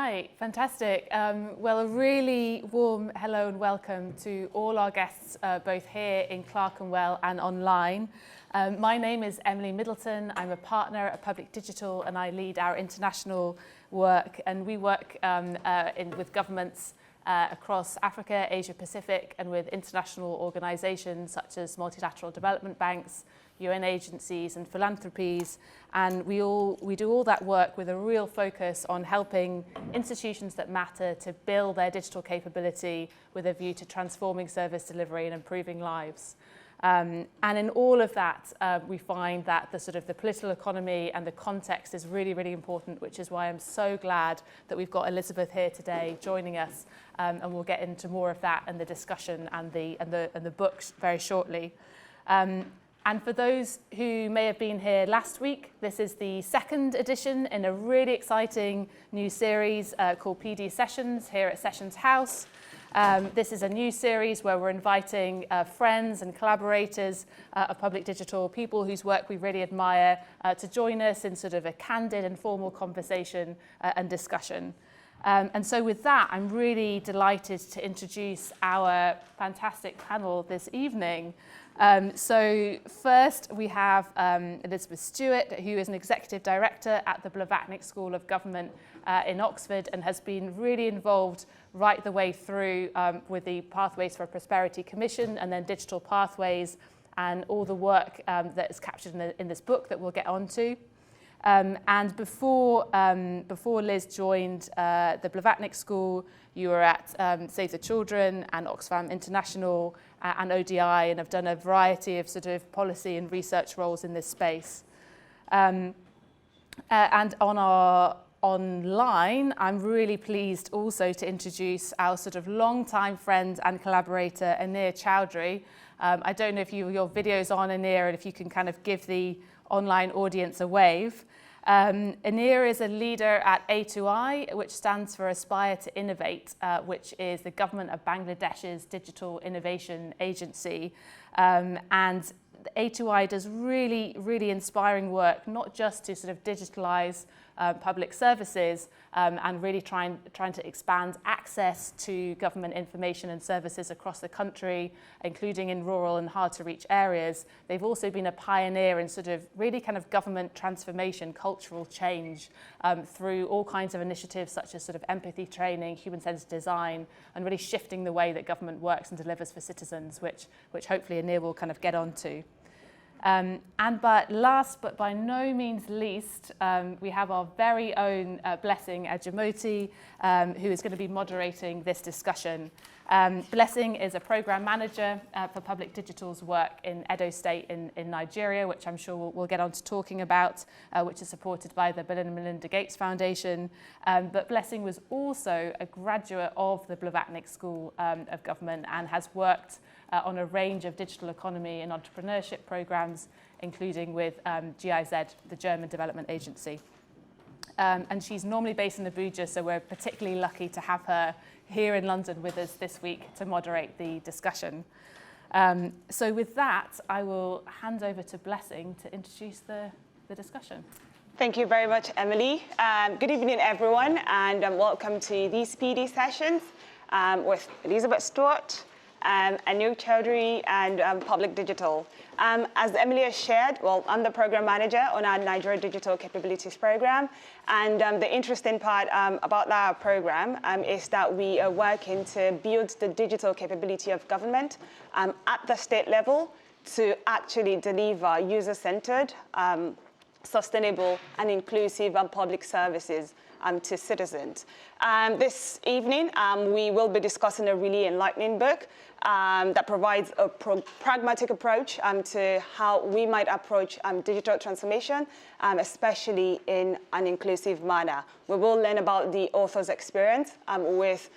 right, fantastic. Well, a really warm hello and welcome to all our guests, both here in Clerkenwell and online. My name is Emily Middleton. I'm a partner at Public Digital and I lead our international work. And we work with governments across Africa, Asia Pacific, and with international organisations such as multilateral development banks, UN agencies and philanthropies, and we do all that work with a real focus on helping institutions that matter to build their digital capability with a view to transforming service delivery and improving lives. And in all of that, we find that the political economy and the context is really, really important, which is why I'm so glad that we've got Elizabeth here today joining us, and we'll get into more of that and the discussion and the books very shortly. And for those who may have been here last week, this is the second edition in a really exciting new series called PD Sessions here at Sessions House. This is a new series where we're inviting friends and collaborators of Public Digital, people whose work we really admire, to join us in sort of a candid, informal conversation and discussion. And so with that, I'm really delighted to introduce our fantastic panel this evening. So first we have Elizabeth Stuart, who is an executive director at the Blavatnik School of Government in Oxford and has been really involved right the way through with the Pathways for Prosperity Commission and then Digital Pathways and all the work that is captured in this book that we'll get onto. And before Liz joined the Blavatnik School, you were at Save the Children and Oxfam International and ODI and have done a variety of sort of policy and research roles in this space. And on our online, I'm really pleased also to introduce our sort of long-time friend and collaborator, Anir Chowdhury. I don't know if your video's on, Anir, and if you can kind of give the online audience a wave. Anir is a leader at A2I, which stands for Aspire to Innovate, which is the government of Bangladesh's digital innovation agency. And A2I does really, really inspiring work, not just to sort of digitalize public services and really trying to expand access to government information and services across the country, including in rural and hard to reach areas. They've also been a pioneer in sort of really kind of government transformation, cultural change through all kinds of initiatives such as sort of empathy training, human-centered design, and really shifting the way that government works and delivers for citizens, which hopefully Anir will kind of get onto. But last but by no means least, we have our very own Blessing Ajimoti, who is going to be moderating this discussion. Blessing is a program manager for Public Digital's work in Edo State in Nigeria, which I'm sure we'll get on to talking about, which is supported by the Bill and Melinda Gates Foundation. But Blessing was also a graduate of the Blavatnik School of Government and has worked on a range of digital economy and entrepreneurship programs, including with GIZ, the German Development Agency. And she's normally based in Abuja, so we're particularly lucky to have her here in London with us this week to moderate the discussion. So with that, I will hand over to Blessing to introduce the discussion. Thank you very much, Emily. Good evening, everyone, and welcome to these PD sessions with Elizabeth Stuart, Anir Chowdhury, and Public Digital. As Emily has shared, well, I'm the program manager on our Nigeria Digital Capabilities Program. And the interesting part about our program is that we are working to build the digital capability of government at the state level to actually deliver user-centered, sustainable and inclusive public services to citizens. This evening, we will be discussing a really enlightening book that provides a pragmatic approach to how we might approach digital transformation, especially in an inclusive manner. We will learn about the author's experience with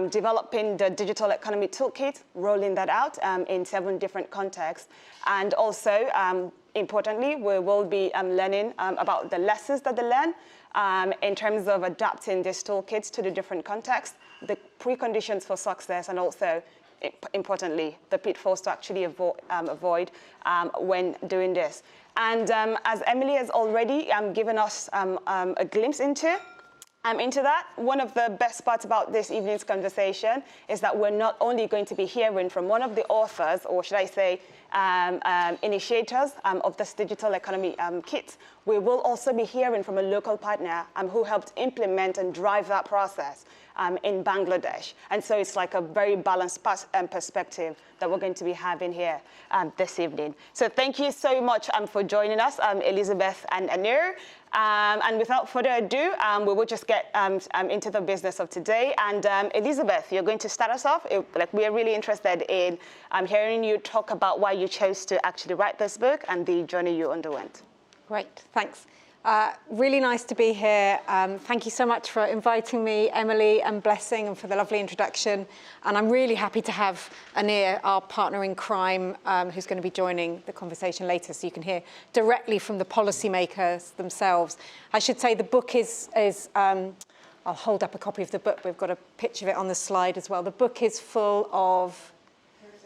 developing the digital economy toolkit, rolling that out in 7 different contexts. And also, importantly, we will be learning about the lessons that they learn in terms of adapting these toolkits to the different contexts, the preconditions for success, and also, importantly, the pitfalls to actually avoid when doing this. And as Emily has already given us a glimpse into, Into that, one of the best parts about this evening's conversation is that we're not only going to be hearing from one of the authors, or should I say, initiators of this digital economy kit, we will also be hearing from a local partner who helped implement and drive that process in Bangladesh. And so it's like a very balanced perspective that we're going to be having here this evening. So thank you so much for joining us, Elizabeth and Anir. And without further ado, we will just get into the business of today. And Elizabeth, you're going to start us off. We are really interested in hearing you talk about why you chose to actually write this book and the journey you underwent. Great, thanks. Really nice to be here. Thank you so much for inviting me, Emily and Blessing, and for the lovely introduction. And I'm really happy to have Anir, our partner in crime, who's going to be joining the conversation later, so you can hear directly from the policymakers themselves. I should say the book is I'll hold up a copy of the book. We've got a picture of it on the slide as well. The book is full of,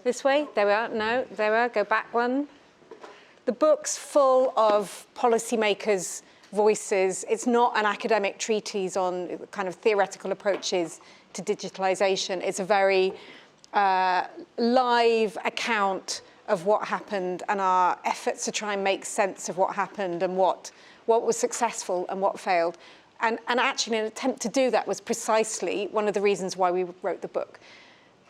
this way, there we are, no, there we are, go back one. The book's full of policymakers' voices. It's not an academic treatise on kind of theoretical approaches to digitalization. It's a very live account of what happened and our efforts to try and make sense of what happened and what was successful and what failed. And actually, an attempt to do that was precisely one of the reasons why we wrote the book.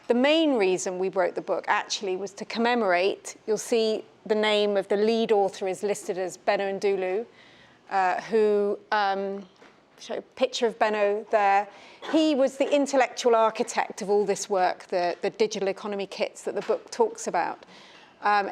The main reason we wrote the book actually was to commemorate, you'll see the name of the lead author is listed as Benno Ndulu, who, show a picture of Benno there. He was the intellectual architect of all this work, the digital economy kits that the book talks about.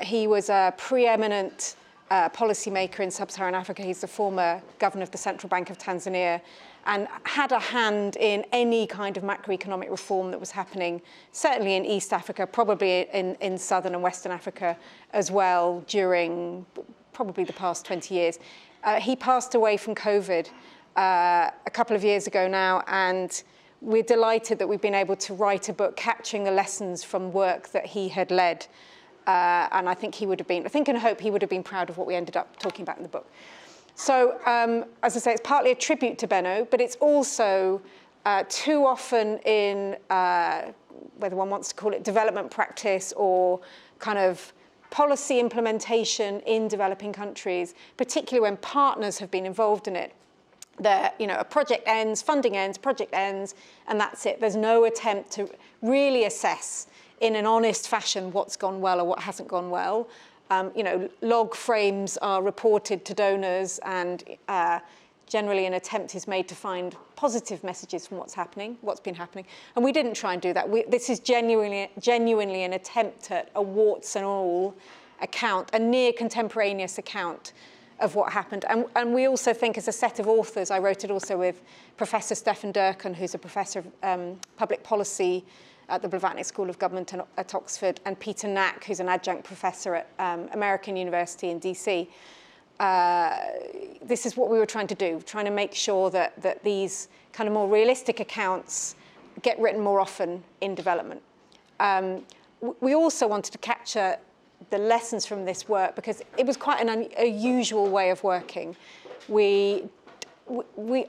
He was a preeminent policymaker in sub-Saharan Africa. He's the former governor of the Central Bank of Tanzania, and had a hand in any kind of macroeconomic reform that was happening, certainly in East Africa, probably in Southern and Western Africa as well, during probably the past 20 years. He passed away from COVID a couple of years ago now, and we're delighted that we've been able to write a book capturing the lessons from work that he had led. And I think and hope he would have been proud of what we ended up talking about in the book. So, as I say, it's partly a tribute to Benno, but it's also too often in, whether one wants to call it development practice or kind of policy implementation in developing countries, particularly when partners have been involved in it. A project ends, funding ends, project ends, and that's it. There's no attempt to really assess in an honest fashion what's gone well or what hasn't gone well. Log frames are reported to donors, and generally an attempt is made to find positive messages from what's been happening. And we didn't try and do that. This is genuinely an attempt at a warts and all account, a near contemporaneous account of what happened. And we also think, as a set of authors, I wrote it also with Professor Stefan Durkin, who's a professor of public policy at the Blavatnik School of Government at Oxford, and Peter Knack, who's an adjunct professor at American University in DC. This is what we were trying to do, trying to make sure that these kind of more realistic accounts get written more often in development. We also wanted to capture the lessons from this work because it was quite an unusual way of working. We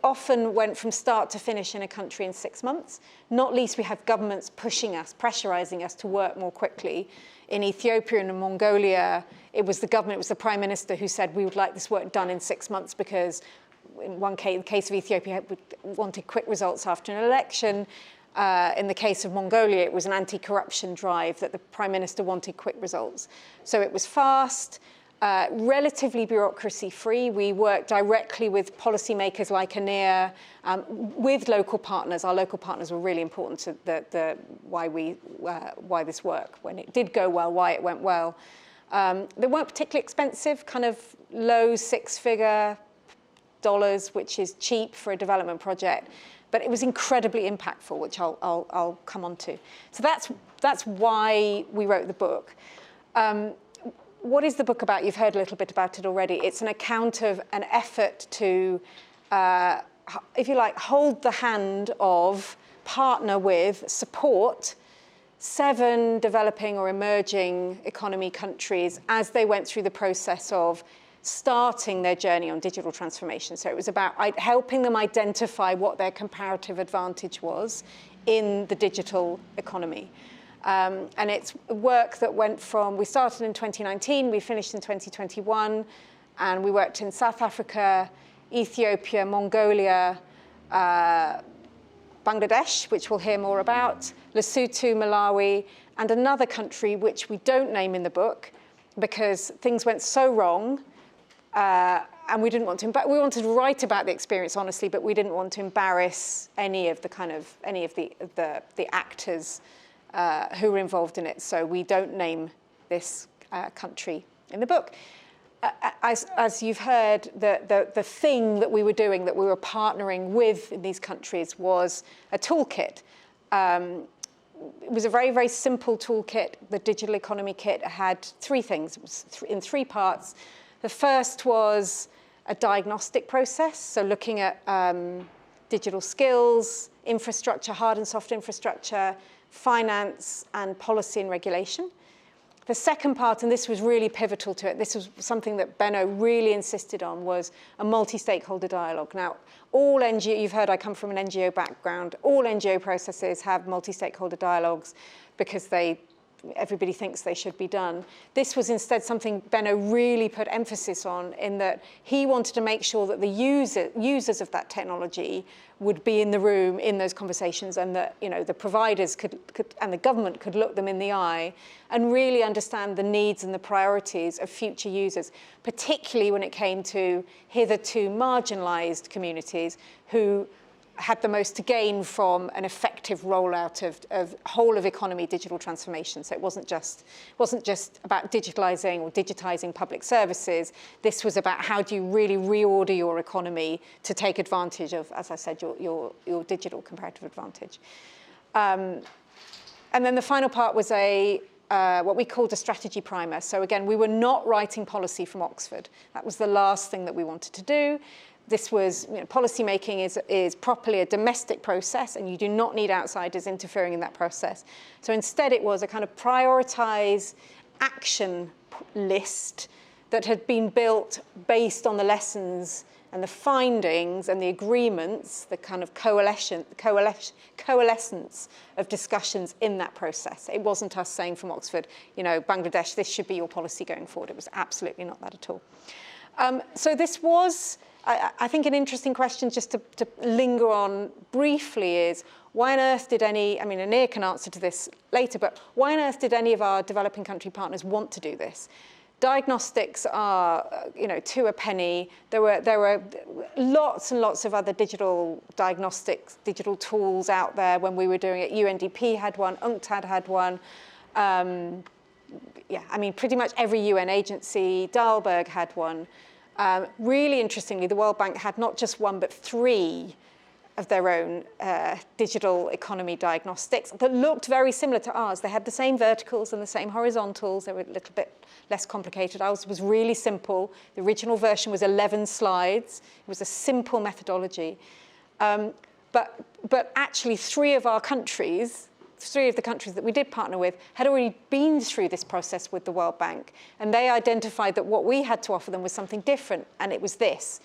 often went from start to finish in a country in 6 months. Not least, we have governments pushing us, pressurizing us to work more quickly. In Ethiopia and in Mongolia, it was the government, it was the prime minister who said we would like this work done in 6 months because in one case, the case of Ethiopia, we wanted quick results after an election. In the case of Mongolia, it was an anti-corruption drive that the prime minister wanted quick results. So it was fast. Relatively bureaucracy-free. We work directly with policymakers like Anir, with local partners. Our local partners were really important to why this work. When it did go well, why it went well. They weren't particularly expensive, kind of low six-figure dollars, which is cheap for a development project. But it was incredibly impactful, which I'll come on to. So that's why we wrote the book. What is the book about? You've heard a little bit about it already. It's an account of an effort to, if you like, hold the hand of, partner with, support 7 developing or emerging economy countries as they went through the process of starting their journey on digital transformation. So it was about helping them identify what their comparative advantage was in the digital economy. And it's work that went from, we started in 2019, we finished in 2021, and we worked in South Africa, Ethiopia, Mongolia, Bangladesh, which we'll hear more about, Lesotho, Malawi, and another country which we don't name in the book because things went so wrong, and we didn't want to. We wanted to write about the experience honestly, but we didn't want to embarrass any of the actors who were involved in it. So we don't name this country in the book. As you've heard, the thing that we were doing, that we were partnering with in these countries, was a toolkit. It was a very, very simple toolkit. The digital economy kit had three things. It was in three parts. The first was a diagnostic process, so looking at digital skills, infrastructure, hard and soft infrastructure, finance, and policy and regulation. The second part, and this was really pivotal to it, this was something that Benno really insisted on, was a multi-stakeholder dialogue. Now, all NGO, you've heard I come from an NGO background, all NGO processes have multi-stakeholder dialogues because everybody thinks they should be done. This was instead something Benno really put emphasis on, in that he wanted to make sure that the users of that technology would be in the room in those conversations, and that the providers could and the government could look them in the eye and really understand the needs and the priorities of future users, particularly when it came to hitherto marginalized communities who had the most to gain from an effective rollout of whole of economy digital transformation. So it wasn't just about digitalizing or digitizing public services. This was about how do you really reorder your economy to take advantage of, as I said, your digital comparative advantage. And then the final part was what we called a strategy primer. So again, we were not writing policy from Oxford. That was the last thing that we wanted to do. This was, policy making is properly a domestic process, and you do not need outsiders interfering in that process. So instead it was a kind of prioritized action list that had been built based on the lessons and the findings and the agreements, the kind of coalescence of discussions in that process. It wasn't us saying from Oxford, Bangladesh, this should be your policy going forward. It was absolutely not that at all. So this was, I think, an interesting question just to linger on briefly is, why on earth did Anir can answer to this later, but why on earth did any of our developing country partners want to do this? Diagnostics are, to a penny. There were lots and lots of other digital diagnostics, digital tools out there when we were doing it. UNDP had one, UNCTAD had one. Pretty much every UN agency, Dahlberg had one. Really interestingly, the World Bank had not just one, but three of their own digital economy diagnostics that looked very similar to ours. They had the same verticals and the same horizontals. They were a little bit less complicated. Ours was really simple. The original version was 11 slides. It was a simple methodology. But actually, three of the countries that we did partner with had already been through this process with the World Bank, and they identified that what we had to offer them was something different, and it was this.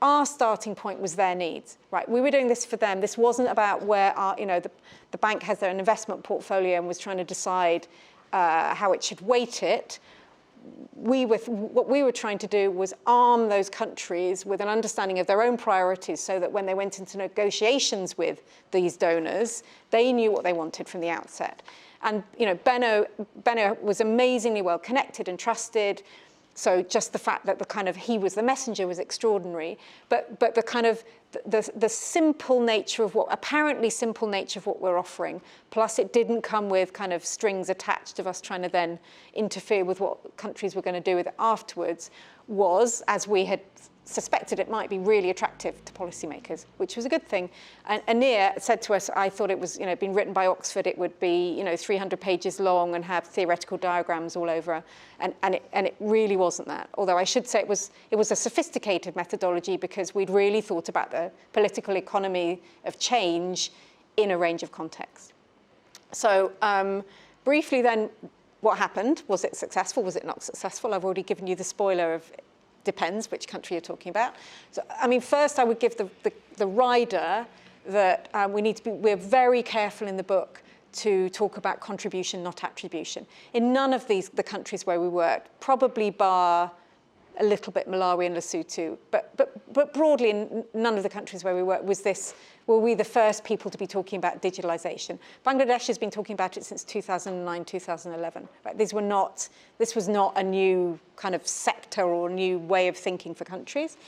Our starting point was their needs, right? We were doing this for them. This wasn't about where the bank has their investment portfolio and was trying to decide how it should weight it. What we were trying to do was arm those countries with an understanding of their own priorities, so that when they went into negotiations with these donors, they knew what they wanted from the outset. And Benno was amazingly well connected and trusted. So just the fact that he was the messenger was extraordinary. But the kind of the simple nature of apparently simple nature of what we're offering, plus it didn't come with kind of strings attached of us trying to then interfere with what countries were going to do with it afterwards, was, as we had suspected it might be, really attractive to policymakers, which was a good thing. And Anir said to us, I thought it was, been written by Oxford, it would be, 300 pages long and have theoretical diagrams all over, and it really wasn't that. Although I should say it was a sophisticated methodology, because we'd really thought about the political economy of change in a range of contexts. So briefly then, what happened? Was it successful? Was it not successful? I've already given you the spoiler of depends which country you're talking about. So, I mean, first I would give the rider that we're very careful in the book to talk about contribution, not attribution. In none of the countries where we worked, probably bar a little bit Malawi and Lesotho, but broadly in none of the countries where we worked were we the first people to be talking about digitalization. Bangladesh has been talking about it since 2009, 2011. Right? This was not a new kind of sector or new way of thinking for countries.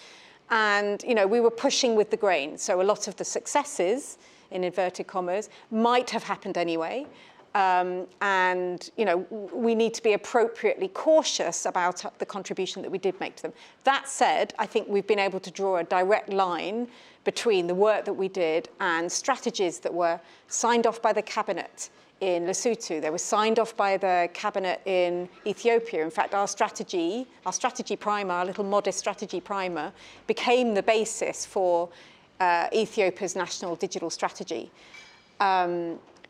And, we were pushing with the grain. So a lot of the successes, in inverted commas, might have happened anyway. And, we need to be appropriately cautious about the contribution that we did make to them. That said, I think we've been able to draw a direct line between the work that we did and strategies that were signed off by the cabinet in Lesotho. They were signed off by the cabinet in Ethiopia. In fact, our strategy primer, our little modest strategy primer, became the basis for Ethiopia's national digital strategy.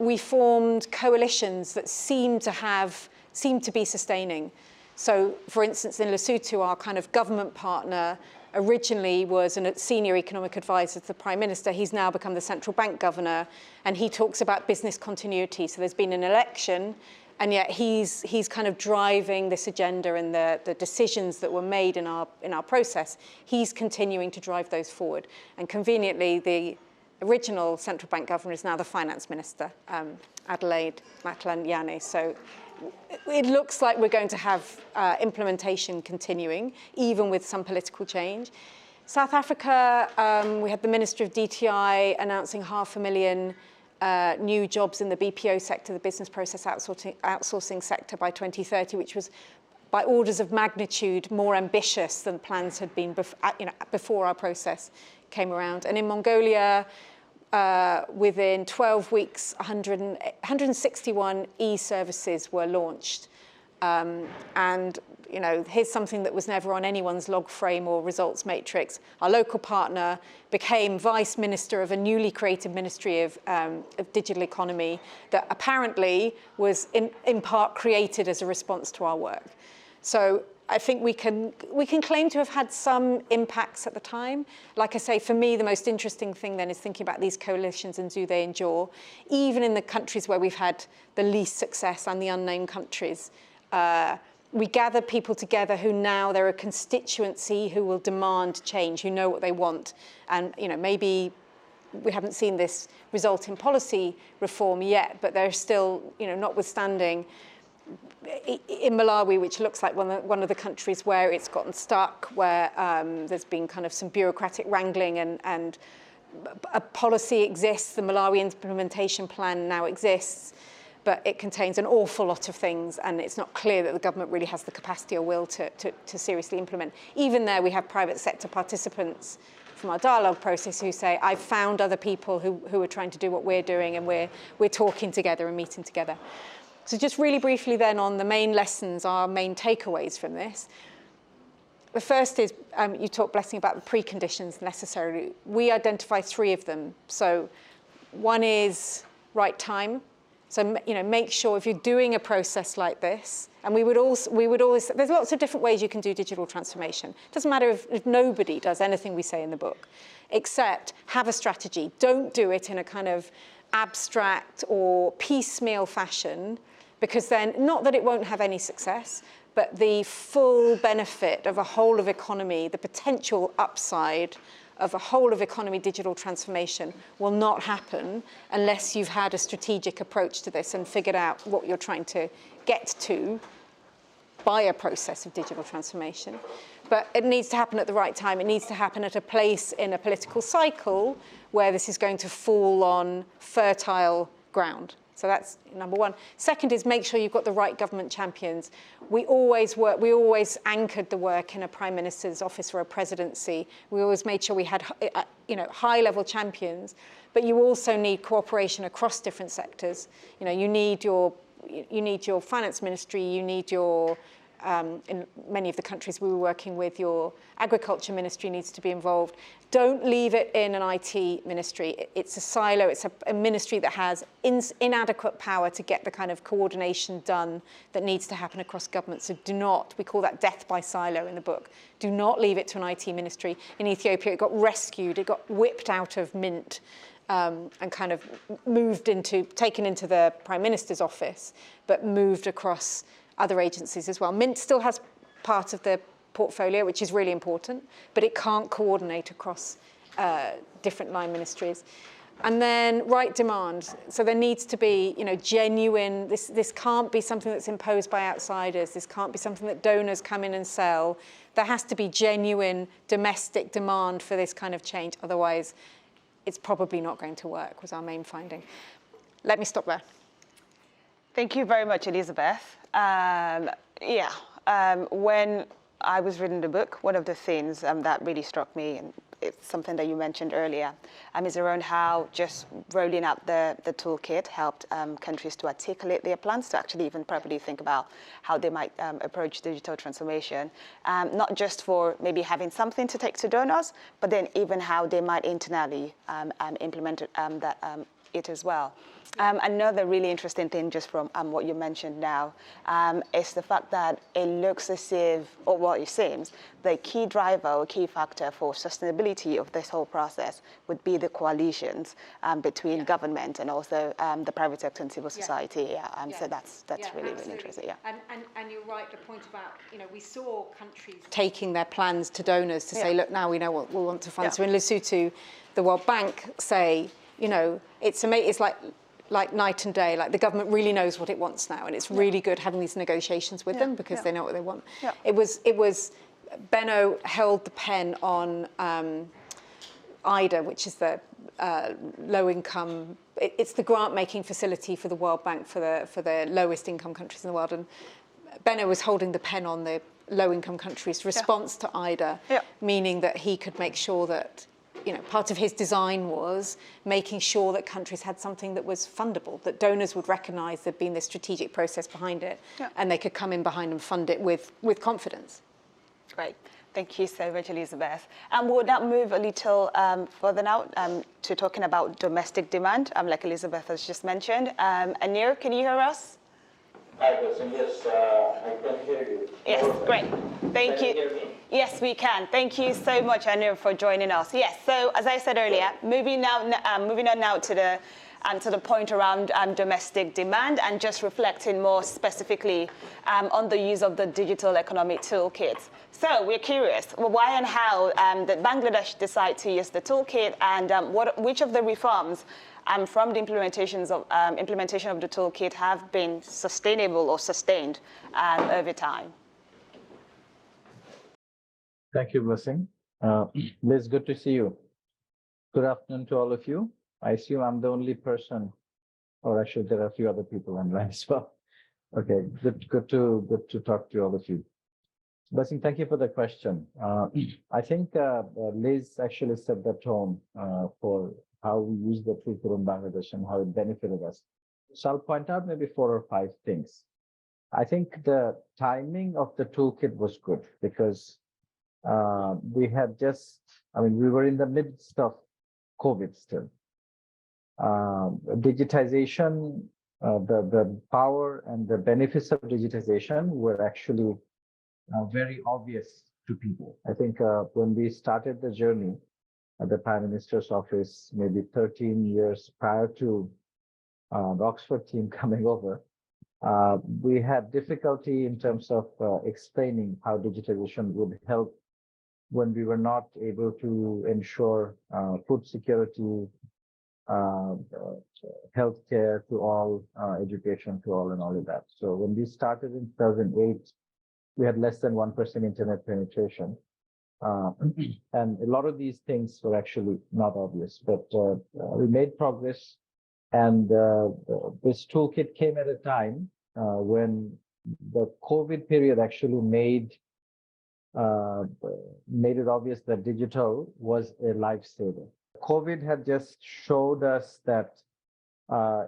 We formed coalitions that seemed to be sustaining. So, for instance, in Lesotho, our kind of government partner originally was a senior economic advisor to the Prime Minister. He's now become the central bank governor, and he talks about business continuity. So there's been an election, and yet he's kind of driving this agenda and the decisions that were made in our process. He's continuing to drive those forward. And conveniently, the original central bank governor is now the finance minister, Adelaide Matlanyane. So it looks like we're going to have implementation continuing, even with some political change. South Africa, we had the Minister of DTI announcing 500,000 new jobs in the BPO sector, the business process outsourcing sector by 2030, which was by orders of magnitude more ambitious than plans had been before our process came around. And in Mongolia, within 12 weeks, 161 e-services were launched. And, here's something that was never on anyone's log frame or results matrix. Our local partner became vice minister of a newly created Ministry of Digital Economy that apparently was in part created as a response to our work. So I think we can claim to have had some impacts at the time. Like I say, for me, the most interesting thing then is thinking about these coalitions and do they endure, even in the countries where we've had the least success and the unnamed countries. We gather people together who now they're a constituency who will demand change, who know what they want. And maybe we haven't seen this result in policy reform yet, but there's still, notwithstanding, in Malawi, which looks like one of the countries where it's gotten stuck, where there's been kind of some bureaucratic wrangling and a policy exists, the Malawi implementation plan now exists, but it contains an awful lot of things, and it's not clear that the government really has the capacity or will to seriously implement. Even there, we have private sector participants from our dialogue process who say, I've found other people who are trying to do what we're doing, and we're talking together and meeting together. So just really briefly then on the main lessons, our main takeaways from this. The first is, you talked, Blessing, about the preconditions necessary. We identify 3 of them. So one is right time. So, make sure if you're doing a process like this, and we would always, there's lots of different ways you can do digital transformation. It doesn't matter if nobody does anything we say in the book, except have a strategy. Don't do it in a kind of abstract or piecemeal fashion, because then, not that it won't have any success, but the full benefit of a whole of economy, the potential upside of a whole of economy digital transformation will not happen unless you've had a strategic approach to this and figured out what you're trying to get to by a process of digital transformation. But it needs to happen at the right time. It needs to happen at a place in a political cycle where this is going to fall on fertile ground. So that's number one. Second is make sure you've got the right government champions. We always anchored the work in a prime minister's office or a presidency. We always made sure we had, high-level champions. But you also need cooperation across different sectors. You need your finance ministry. You need your in many of the countries we were working with, your agriculture ministry needs to be involved. Don't leave it in an IT ministry. It's a silo. It's a ministry that has inadequate power to get the kind of coordination done that needs to happen across government. So do not, we call that death by silo in the book. Do not leave it to an IT ministry. In Ethiopia, it got rescued. It got whipped out of Mint. And kind of taken into the Prime Minister's office, but moved across other agencies as well. Mint still has part of the portfolio, which is really important, but it can't coordinate across different line ministries. And then right demand. So there needs to be, genuine, this can't be something that's imposed by outsiders. This can't be something that donors come in and sell. There has to be genuine domestic demand for this kind of change. Otherwise, it's probably not going to work, was our main finding. Let me stop there. Thank you very much, Elizabeth. When I was reading the book, one of the things that really struck me, and it's something that you mentioned earlier, is around how just rolling out the toolkit helped countries to articulate their plans, to actually even properly think about how they might approach digital transformation, not just for maybe having something to take to donors, but then even how they might internally implement it as well. Another really interesting thing just from what you mentioned now is the fact that it looks as if, or what it seems, the key driver or key factor for sustainability of this whole process would be the coalitions between government and also the private sector and civil society. So that's really, really interesting. Yeah. And you're right, the point about, we saw countries taking their plans to donors to say, look, now we know what we want to fund. So in Lesotho, the World Bank say, it's like night and day. Like the government really knows what it wants now, and it's really good having these negotiations with them because they know what they want. Yeah. It was Benno held the pen on IDA, which is the low income. It's the grant making facility for the World Bank for the lowest income countries in the world, and Benno was holding the pen on the low income countries' response to IDA, meaning that he could make sure that. Part of his design was making sure that countries had something that was fundable, that donors would recognise there'd been this strategic process behind it, and they could come in behind and fund it with confidence. Great. Thank you so much, Elizabeth. We'll now move a little further now to talking about domestic demand, like Elizabeth has just mentioned. Anir, can you hear us? Hi, person. Yes, I can hear you. Yes, great. Thank you. Can you hear me? Yes, we can. Thank you so much, Anir, for joining us. Yes, so as I said earlier, moving on now to the point around domestic demand and just reflecting more specifically on the use of the digital economic toolkit. So we're curious, why and how did Bangladesh decide to use the toolkit, and which of the reforms from the implementation of the toolkit have been sustainable or sustained over time? Thank you, Blessing. Liz, good to see you. Good afternoon to all of you. I assume I'm the only person, or actually there are a few other people online as well. Okay, good to talk to all of you. Blessing, thank you for the question. I think Liz actually set the tone for how we use the toolkit in Bangladesh and how it benefited us. So I'll point out maybe 4 or 5 things. I think the timing of the toolkit was good because we had we were in the midst of COVID still. Digitization, the power and the benefits of digitization were actually very obvious to people. I think when we started the journey at the Prime Minister's office, maybe 13 years prior to the Oxford team coming over, we had difficulty in terms of explaining how digitization would help when we were not able to ensure food security, healthcare to all, education to all, and all of that. So when we started in 2008, we had less than 1% internet penetration. And a lot of these things were actually not obvious, but we made progress. And this toolkit came at a time when the COVID period actually made it obvious that digital was a lifesaver. COVID had just showed us that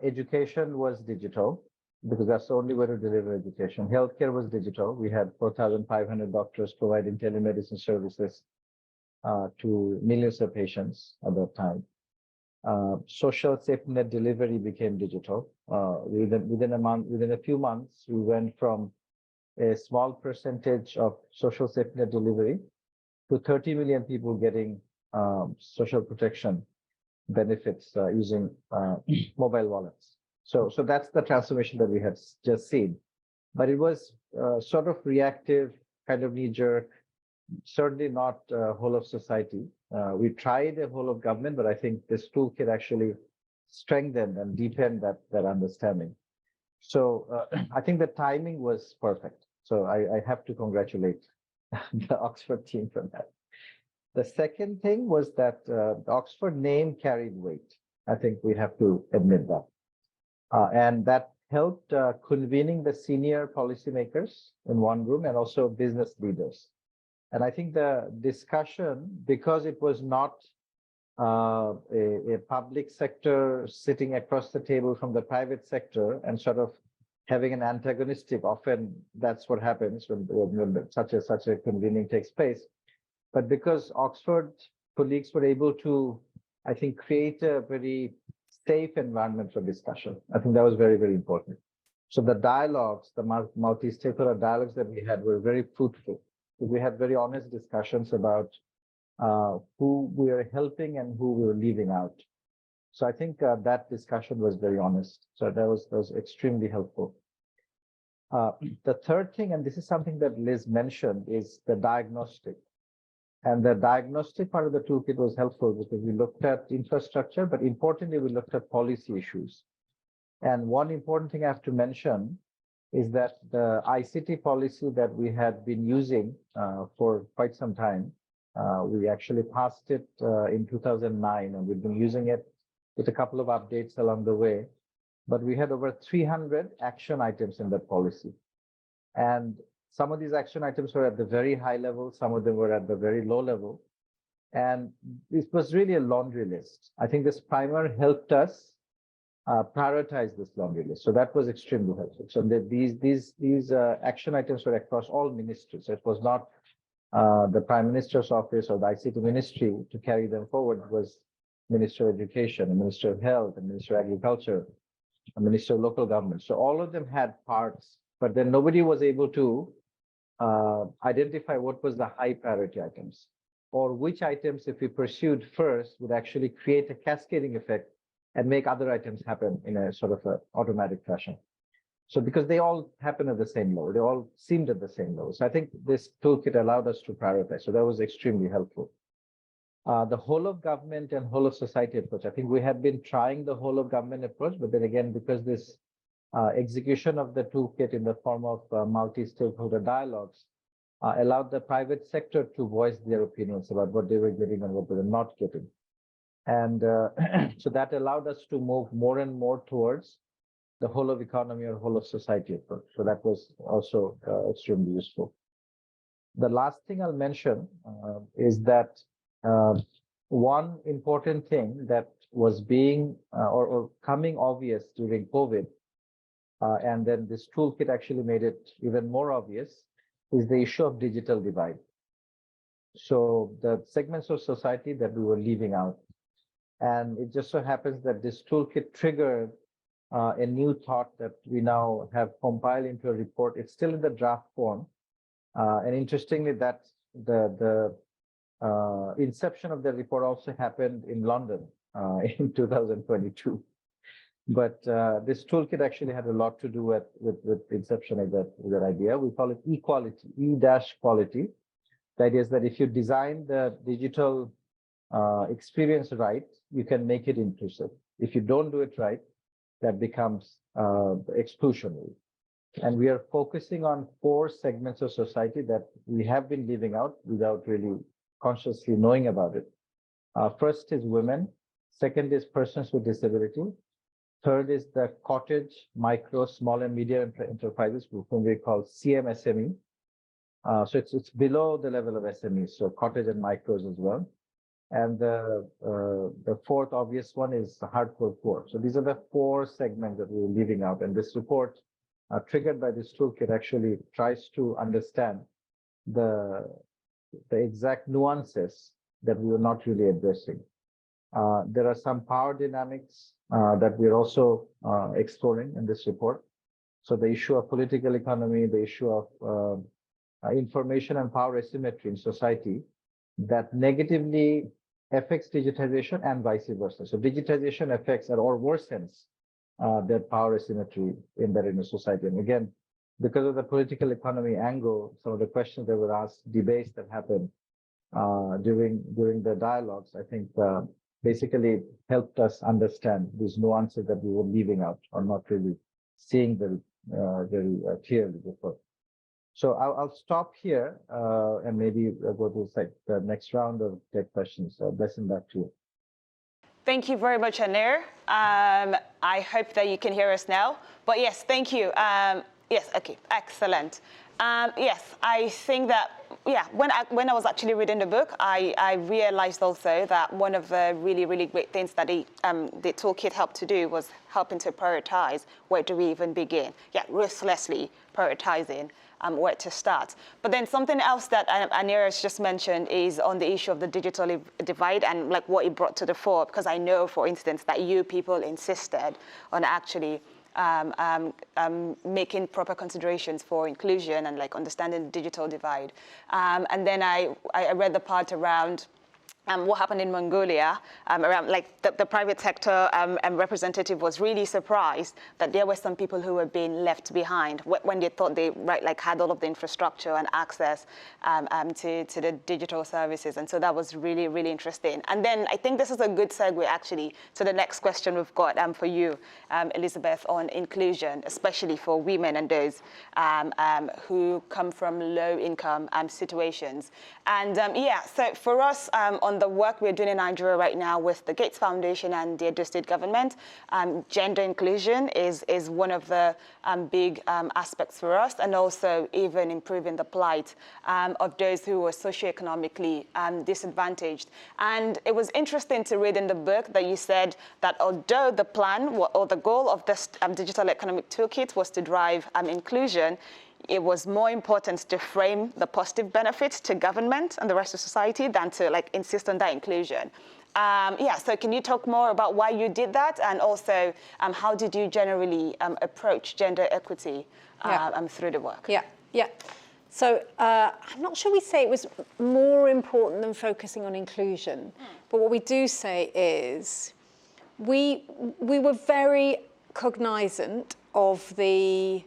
education was digital, because that's the only way to deliver education. Healthcare was digital. We had 4,500 doctors providing telemedicine services to millions of patients at that time. Social safety net delivery became digital. Within a few months, we went from a small percentage of social safety net delivery to 30 million people getting social protection benefits using mobile wallets. So that's the transformation that we had just seen. But it was sort of reactive, kind of knee-jerk, certainly not whole of society. We tried a whole of government, but I think this toolkit actually strengthened and deepened that understanding. So I think the timing was perfect. So I have to congratulate the Oxford team for that. The second thing was that the Oxford name carried weight. I think we have to admit that. And that helped convening the senior policymakers in one room and also business leaders. And I think the discussion, because it was not a public sector sitting across the table from the private sector and sort of having an antagonistic, often that's what happens when such a convening takes place. But because Oxford colleagues were able to, I think, create a very safe environment for discussion. I think that was very, very important. So the dialogues, the multi-stakeholder dialogues that we had were very fruitful. We had very honest discussions about who we are helping and who we were leaving out. So I think that discussion was very honest. So that was extremely helpful. The third thing, and this is something that Liz mentioned, is the diagnostic. And the diagnostic part of the toolkit was helpful because we looked at infrastructure, but importantly, we looked at policy issues. And one important thing I have to mention is that the ICT policy that we had been using for quite some time, we actually passed it in 2009, and we've been using it with a couple of updates along the way. But we had over 300 action items in that policy. And some of these action items were at the very high level, some of them were at the very low level. And it was really a laundry list. I think this primer helped us prioritize this laundry list. So that was extremely helpful. So these action items were across all ministries. It was not the Prime Minister's office or the ICT ministry to carry them forward. It was Minister of Education, the Minister of Health, the Minister of Agriculture, the Minister of Local Government. So all of them had parts, but then nobody was able to identify what was the high priority items, or which items, if we pursued first, would actually create a cascading effect and make other items happen in a sort of a automatic fashion. So because they all happen at the same level, they all seemed at the same level. So I think this toolkit allowed us to prioritize. So that was extremely helpful. The whole of government and whole of society approach. I think we had been trying the whole of government approach, but then again, because this execution of the toolkit in the form of multi-stakeholder dialogues allowed the private sector to voice their opinions about what they were getting and what they were not getting. And so that allowed us to move more and more towards the whole of economy or whole of society approach. So that was also extremely useful. The last thing I'll mention is that one important thing that was being or coming obvious during COVID, and then this toolkit actually made it even more obvious, is the issue of digital divide. So the segments of society that we were leaving out. And it just so happens that this toolkit triggered a new thought that we now have compiled into a report. It's still in the draft form. And interestingly, that the inception of the report also happened in London in 2022. But this toolkit actually had a lot to do with the inception of that idea. We call it equality, E-quality. The idea is that if you design the digital experience right, you can make it inclusive. If you don't do it right, that becomes exclusionary. And we are focusing on 4 segments of society that we have been leaving out without really consciously knowing about it. First is women. Second is persons with disability. Third is the cottage, micro, small and medium enterprises, whom we call CMSME. So it's below the level of SMEs, so cottage and micros as well. And the fourth obvious one is the hardcore poor. So these are the 4 segments that we're leaving out. And this report triggered by this toolkit actually tries to understand the exact nuances that we were not really addressing. There are some power dynamics that we're also exploring in this report. So the issue of political economy, the issue of information and power asymmetry in society that negatively affects digitization and vice versa. So digitization affects or worsens that power asymmetry in a society. And again, because of the political economy angle, some of the questions that were asked, debates that happened during the dialogues, I think basically helped us understand these nuances that we were leaving out or not really seeing very clearly before. So I'll stop here and maybe go to the next round of take questions. So blessing back to you. Thank you very much, Anir. I hope that you can hear us now. But yes, thank you. Yes, okay, excellent. Yes, I think that, yeah, when I was actually reading the book, I realized also that one of the really, really great things that the toolkit helped to do was helping to prioritize where do we even begin. Yeah, ruthlessly prioritizing where to start. But then something else that Anir has just mentioned is on the issue of the digital divide and like what it brought to the fore, because I know, for instance, that you people insisted on actually making proper considerations for inclusion and like understanding the digital divide. And then I read the part around what happened in Mongolia, around like the private sector representative was really surprised that there were some people who were being left behind when they thought they had all of the infrastructure and access to the digital services. And so that was really, really interesting. And then I think this is a good segue actually to the next question we've got for you, Elizabeth, on inclusion, especially for women and those who come from low income situations. And yeah, so for us on the work we're doing in Nigeria right now with the Gates Foundation and the Edo State government, gender inclusion is one of the big aspects for us, and also even improving the plight of those who are socioeconomically disadvantaged. And it was interesting to read in the book that you said that although the plan or the goal of this digital economic toolkit was to drive inclusion, it was more important to frame the positive benefits to government and the rest of society than to like insist on that inclusion. Yeah, so can you talk more about why you did that, and also how did you generally approach gender equity through the work? Yeah. So I'm not sure we say it was more important than focusing on inclusion, but what we do say is we were very cognizant of the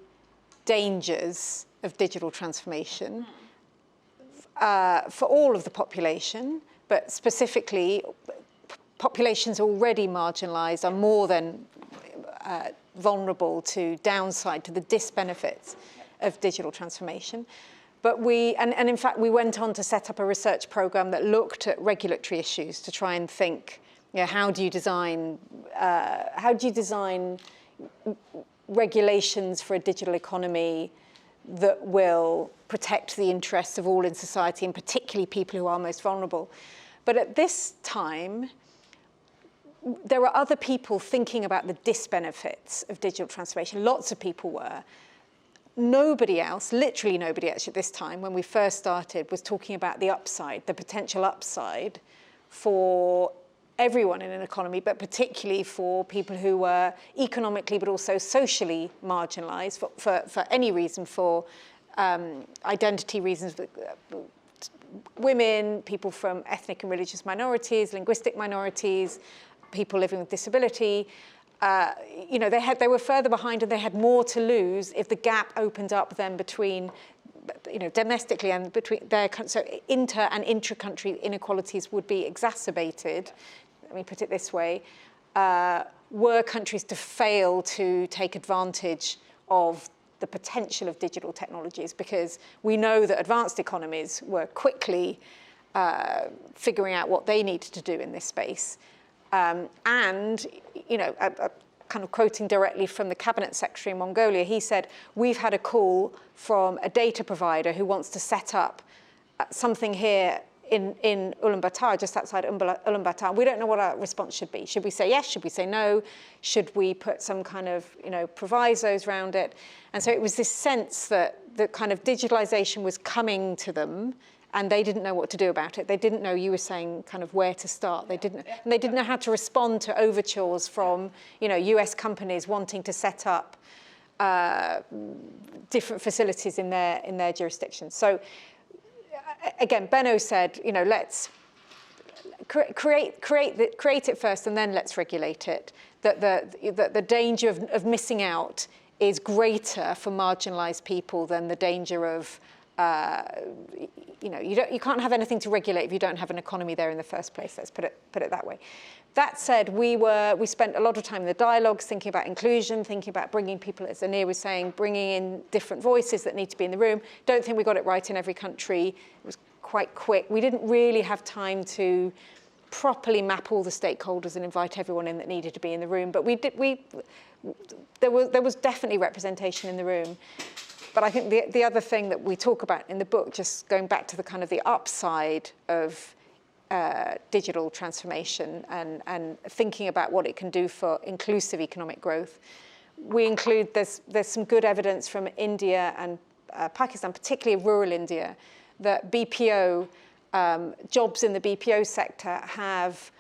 dangers of digital transformation for all of the population, but specifically populations already marginalized are more than vulnerable to downside, to the disbenefits of digital transformation. But and in fact, we went on to set up a research program that looked at regulatory issues to try and think, how do you design regulations for a digital economy that will protect the interests of all in society, and particularly people who are most vulnerable. But at this time, there are other people thinking about the disbenefits of digital transformation. Lots of people were. Nobody else, literally nobody else at this time, when we first started, was talking about the upside, the potential upside for everyone in an economy, but particularly for people who were economically but also socially marginalized for any reason, for identity reasons, women, people from ethnic and religious minorities, linguistic minorities, people living with disability. They were further behind and they had more to lose if the gap opened up then between, domestically and between their, so inter and intra-country inequalities would be exacerbated. Let me put it this way, were countries to fail to take advantage of the potential of digital technologies, because we know that advanced economies were quickly figuring out what they needed to do in this space. And, kind of quoting directly from the cabinet secretary in Mongolia, he said, we've had a call from a data provider who wants to set up something here in Ulaanbaatar, just outside Ulaanbaatar. We don't know what our response should be. Should we say yes? Should we say no? Should we put some kind of, provisos around it? And so it was this sense that the kind of digitalization was coming to them, and they didn't know what to do about it. They didn't know, you were saying, kind of where to start. They didn't know how to respond to overtures from, US companies wanting to set up different facilities in their jurisdiction. So again, Benno said, let's create it first, and then let's regulate it. That the danger of missing out is greater for marginalized people than the danger of you can't have anything to regulate if you don't have an economy there in the first place. Let's put it that way. That said, we spent a lot of time in the dialogues thinking about inclusion, thinking about bringing people, as Anir was saying, bringing in different voices that need to be in the room. Don't think we got it right in every country. It was quite quick. We didn't really have time to properly map all the stakeholders and invite everyone in that needed to be in the room. But there was definitely representation in the room. But I think the other thing that we talk about in the book, just going back to the kind of the upside of digital transformation and thinking about what it can do for inclusive economic growth, we include, there's some good evidence from India and Pakistan, particularly rural India, that BPO, jobs in the BPO sector have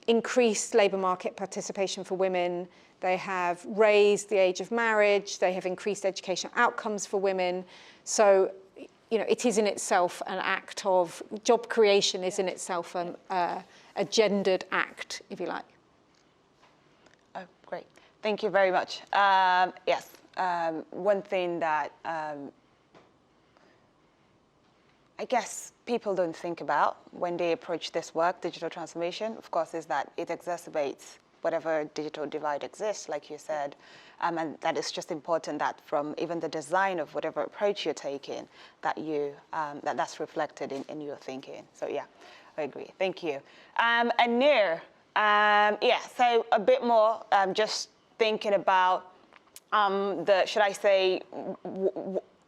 increased labour market participation for women. They have raised the age of marriage. They have increased educational outcomes for women. So, it is in itself an act of, job creation is in itself a gendered act, if you like. Oh, great. Thank you very much. Yes, one thing that I guess people don't think about when they approach this work, digital transformation, of course, is that it exacerbates whatever digital divide exists, like you said, and that it's just important that from even the design of whatever approach you're taking, that that's reflected in your thinking. So yeah, I agree. Thank you. Anir, so a bit more just thinking about should I say,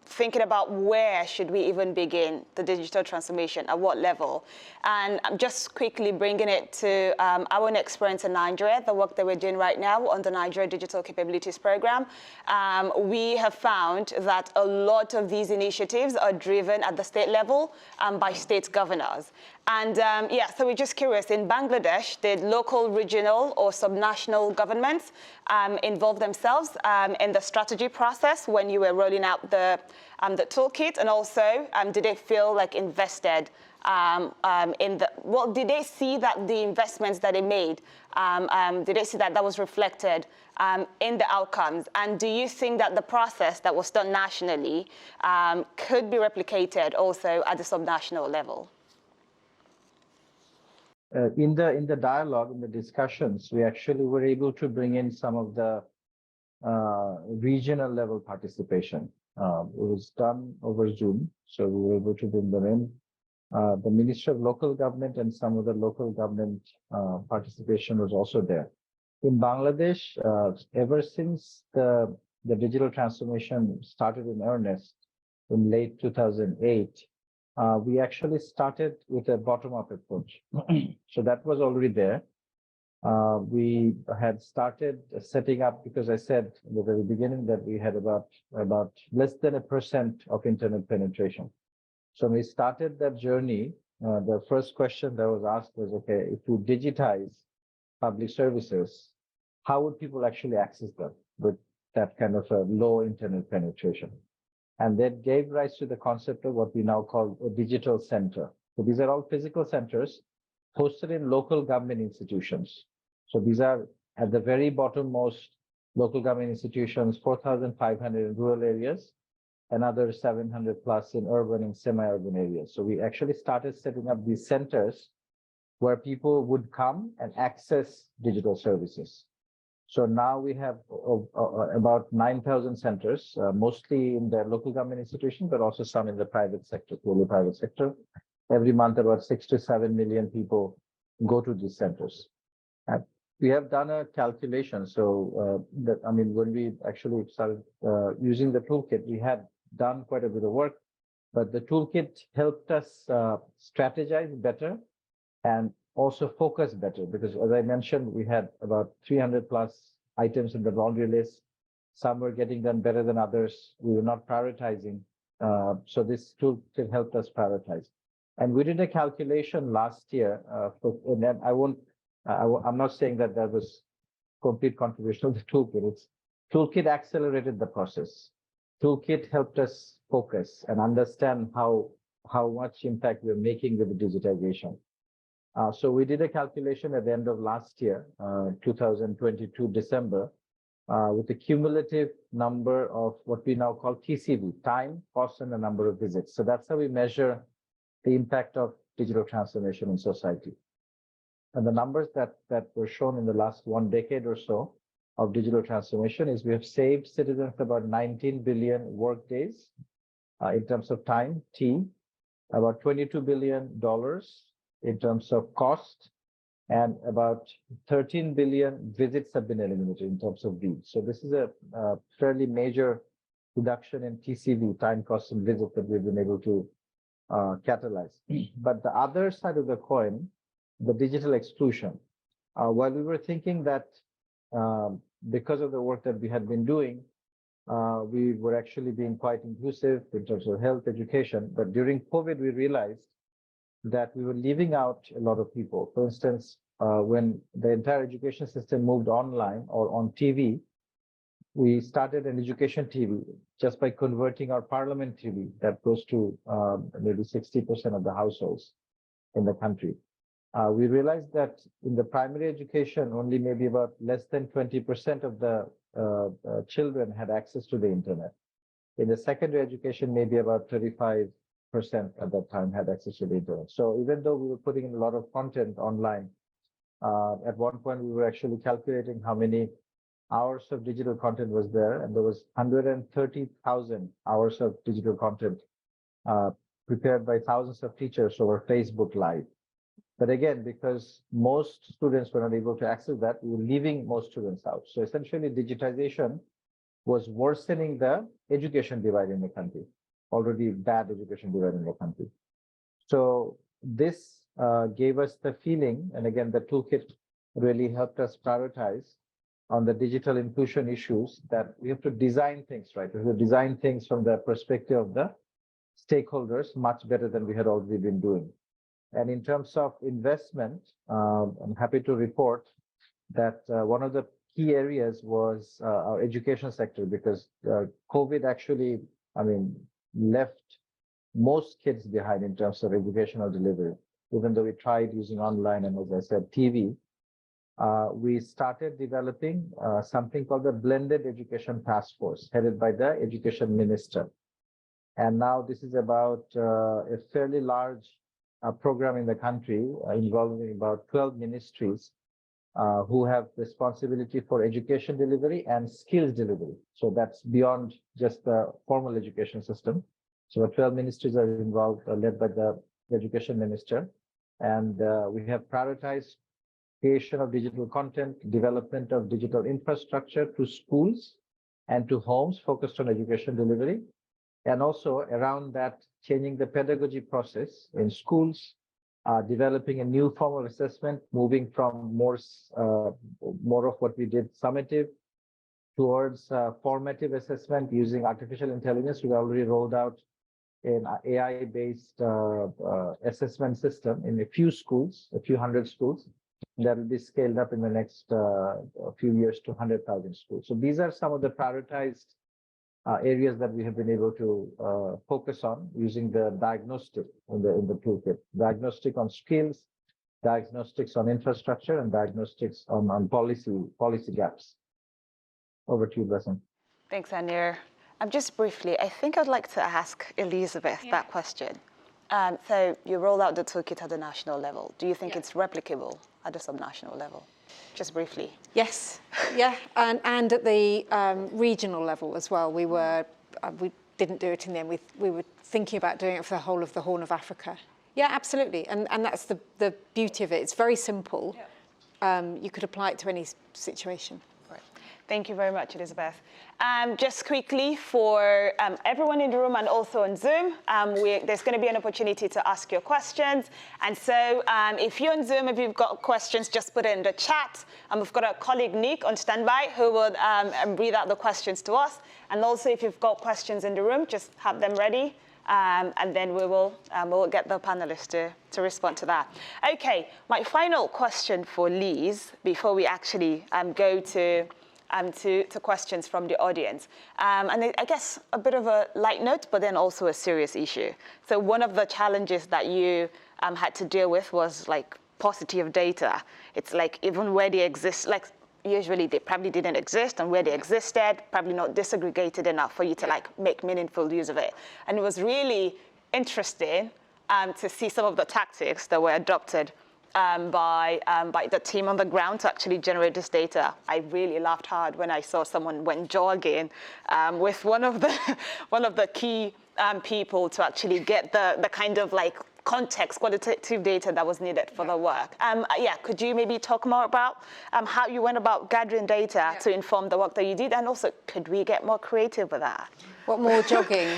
thinking about where should we even begin the digital transformation, at what level. And I'm just quickly bringing it to our own experience in Nigeria, the work that we're doing right now on the Nigeria Digital Capabilities Program. We have found that a lot of these initiatives are driven at the state level by state governors. And so we're just curious, in Bangladesh, did local, regional, or subnational governments involve themselves in the strategy process when you were rolling out the toolkit? And also, did they feel like invested did they see that the investments that they made, did they see that was reflected in the outcomes? And do you think that the process that was done nationally could be replicated also at the subnational level? In the dialogue, in the discussions, we actually were able to bring in some of the regional level participation. It was done over Zoom, so we were able to bring them in. The Ministry of Local Government and some of the local government participation was also there. In Bangladesh, ever since the digital transformation started in earnest in late 2008, we actually started with a bottom-up approach. So that was already there. We had started setting up, because I said in the very beginning that we had about less than 1% of internet penetration. So when we started that journey, the first question that was asked was, okay, if you digitize public services, how would people actually access them with that kind of a low internet penetration? And that gave rise to the concept of what we now call a digital center. So these are all physical centers hosted in local government institutions. So these are at the very bottommost local government institutions, 4,500 in rural areas, another 700 plus in urban and semi-urban areas. So we actually started setting up these centers where people would come and access digital services. So now we have about 9,000 centers, mostly in the local government institution, but also some in the private sector, purely private sector. Every month, about 6 to 7 million people go to these centers. And we have done a calculation. So when we actually started using the toolkit, we had done quite a bit of work. but the toolkit helped us strategize better and also focus better, because as I mentioned, we had about 300 plus items in the laundry list. Some were getting done better than others. We were not prioritizing. So this toolkit helped us prioritize. And we did a calculation last year, and then I'm not saying that that was complete contribution of the toolkit. Toolkit accelerated the process. Toolkit helped us focus and understand how much impact we're making with the digitization. So we did a calculation at the end of last year, 2022 December, with the cumulative number of what we now call TCV, time, cost, and the number of visits. So that's how we measure the impact of digital transformation in society. And the numbers that were shown in the last 1 decade or so of digital transformation is we have saved citizens about 19 billion work days in terms of time, T, about $22 billion in terms of cost, and about 13 billion visits have been eliminated in terms of V. So this is a fairly major reduction in TCV, time, cost, and visit that we've been able to catalyze. But the other side of the coin, the digital exclusion. While we were thinking that because of the work that we had been doing, we were actually being quite inclusive in terms of health, education. But during COVID, we realized that we were leaving out a lot of people. For instance, when the entire education system moved online or on TV, we started an education TV just by converting our parliament TV that goes to maybe 60% of the households in the country. We realized that in the primary education, only maybe about less than 20% of the children had access to the internet. In the secondary education, maybe about 35% at that time had access to the internet. So even though we were putting in a lot of content online, at one point we were actually calculating how many hours of digital content was there, and there was 130,000 hours of digital content prepared by thousands of teachers over Facebook Live. But again, because most students were not able to access that, we were leaving most students out. So essentially, digitization was worsening the education divide in the country, already bad education divide in the country. So this gave us the feeling, and again, the toolkit really helped us prioritize on the digital inclusion issues, that we have to design things right. We have to design things from the perspective of the stakeholders much better than we had already been doing. And in terms of investment, I'm happy to report that one of the key areas was our education sector, because COVID actually, left most kids behind in terms of educational delivery. Even though we tried using online and, as I said, TV, we started developing something called the Blended Education Task Force, headed by the Education Minister. And now this is about a fairly large program in the country involving about 12 ministries who have responsibility for education delivery and skills delivery. So that's beyond just the formal education system. So 12 ministries are involved, led by the education minister. And we have prioritized creation of digital content, development of digital infrastructure to schools and to homes focused on education delivery. And also around that, changing the pedagogy process in schools, developing a new form of assessment, moving from more of what we did summative towards formative assessment using artificial intelligence. We already rolled out an AI-based assessment system in a few schools, a few hundred schools, that will be scaled up in the next few years to 100,000 schools. So these are some of the prioritized areas that we have been able to focus on using the diagnostic in the toolkit. Diagnostic on skills, diagnostics on infrastructure, and diagnostics on policy gaps. Over to you, Blessing. Thanks, Anir. Just briefly, I think I'd like to ask Elizabeth that question. So you rolled out the toolkit at the national level. Do you think it's replicable at the subnational level? Just briefly. Yes, and at the regional level as well. We didn't do it in the end. We were thinking about doing it for the whole of the Horn of Africa. Yeah, absolutely, and that's the beauty of it. It's very simple. You could apply it to any situation. Right. Thank you very much, Elizabeth. Just quickly for everyone in the room and also on Zoom, there's going to be an opportunity to ask your questions. And so if you're on Zoom, if you've got questions, just put it in the chat. We've got our colleague Nick on standby who will read out the questions to us. And also if you've got questions in the room, just have them ready. And then we'll get the panelists to respond to that. Okay, my final question for Liz before we actually go to questions from the audience. And I guess a bit of a light note, but then also a serious issue. So one of the challenges that you had to deal with was like paucity of data. It's like even where they exist, like usually they probably didn't exist, and where they existed, probably not disaggregated enough for you to like make meaningful use of it. And it was really interesting to see some of the tactics that were adopted by the team on the ground to actually generate this data. I really laughed hard when I saw someone went jogging with one of the key people to actually get the kind of like context, qualitative data that was needed for the work. Yeah, could you maybe talk more about how you went about gathering data to inform the work that you did, and also could we get more creative with that? What, more jogging,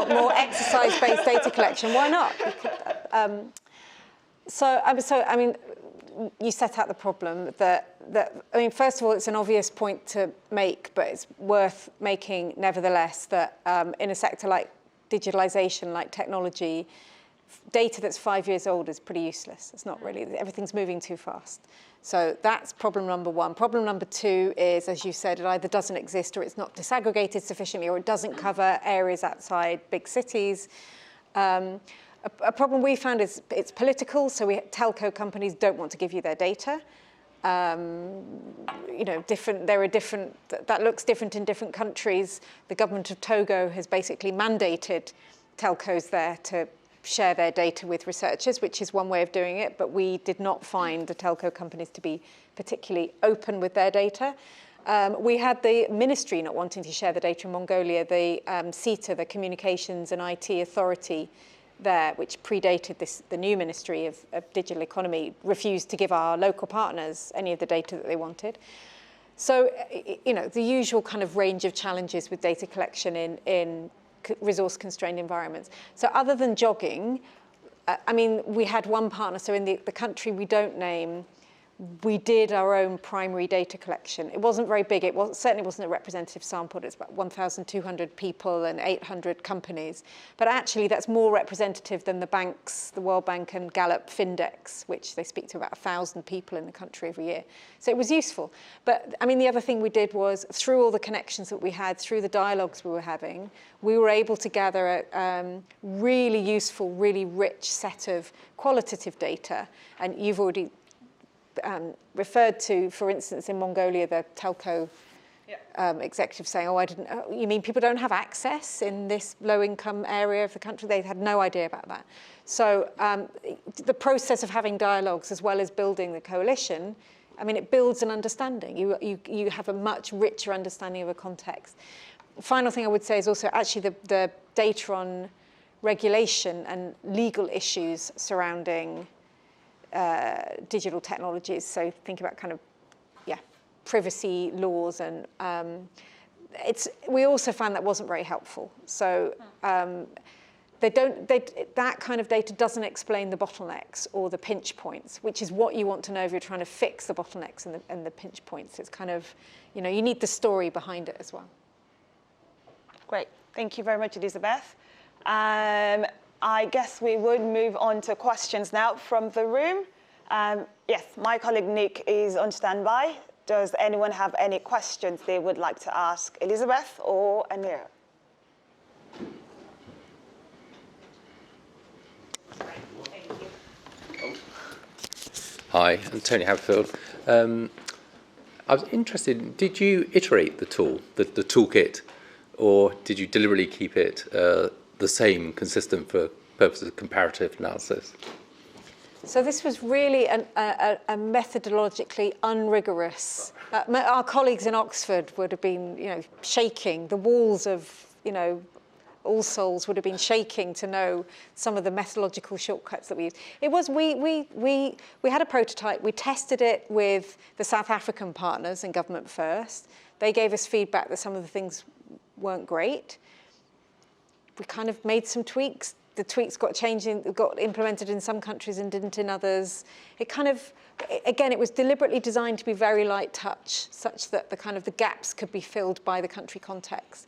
more exercise-based data collection? Why not? So I mean, you set out the problem that I mean, first of all, it's an obvious point to make, but it's worth making nevertheless, that in a sector like digitalization, like technology, data that's 5 years old is pretty useless. It's not really, everything's moving too fast. So that's problem number one. Problem number two is, as you said, it either doesn't exist or it's not disaggregated sufficiently, or it doesn't cover areas outside big cities. A problem we found is it's political, so telco companies don't want to give you their data. You know, that looks different in different countries. The government of Togo has basically mandated telcos there to share their data with researchers, which is one way of doing it, but we did not find the telco companies to be particularly open with their data. We had the ministry not wanting to share the data in Mongolia, the CETA, the Communications and IT Authority there, which predated the new Ministry of Digital Economy, refused to give our local partners any of the data that they wanted. So, you know, the usual kind of range of challenges with data collection in resource-constrained environments. So other than jogging, I mean, we had one partner, so in the country we don't name, we did our own primary data collection. It wasn't very big. Certainly wasn't a representative sample. It's about 1,200 people and 800 companies. But actually, that's more representative than the banks, the World Bank and Gallup Findex, which they speak to about 1,000 people in the country every year. So it was useful. But I mean, the other thing we did was, through all the connections that we had, through the dialogues we were having, we were able to gather a really useful, really rich set of qualitative data. And you've already referred to, for instance, in Mongolia, the telco executive saying, you mean people don't have access in this low-income area of the country? They had no idea about that. So the process of having dialogues as well as building the coalition, I mean, it builds an understanding. You have a much richer understanding of a context. Final thing I would say is also actually the data on regulation and legal issues surrounding digital technologies. So think about kind of, privacy laws, and we also found that wasn't very helpful. So that kind of data doesn't explain the bottlenecks or the pinch points, which is what you want to know if you're trying to fix the bottlenecks and the pinch points. It's kind of, you know, you need the story behind it as well. Great, thank you very much, Elizabeth. I guess we would move on to questions now from the room. Yes, my colleague Nick is on standby. Does anyone have any questions they would like to ask Elizabeth or Anir? Hi, I'm Tony Hadfield. I was interested, did you iterate the tool, the toolkit, or did you deliberately keep it the same, consistent for purposes of comparative analysis? So this was really a methodologically unrigorous. Our colleagues in Oxford would have been, shaking. The walls of, all souls would have been shaking to know some of the methodological shortcuts that we used. It was, we had a prototype, we tested it with the South African partners in government first. They gave us feedback that some of the things weren't great. We kind of made some tweaks. The tweaks got implemented in some countries and didn't in others. It kind of, again, it was deliberately designed to be very light touch, such that the gaps could be filled by the country context.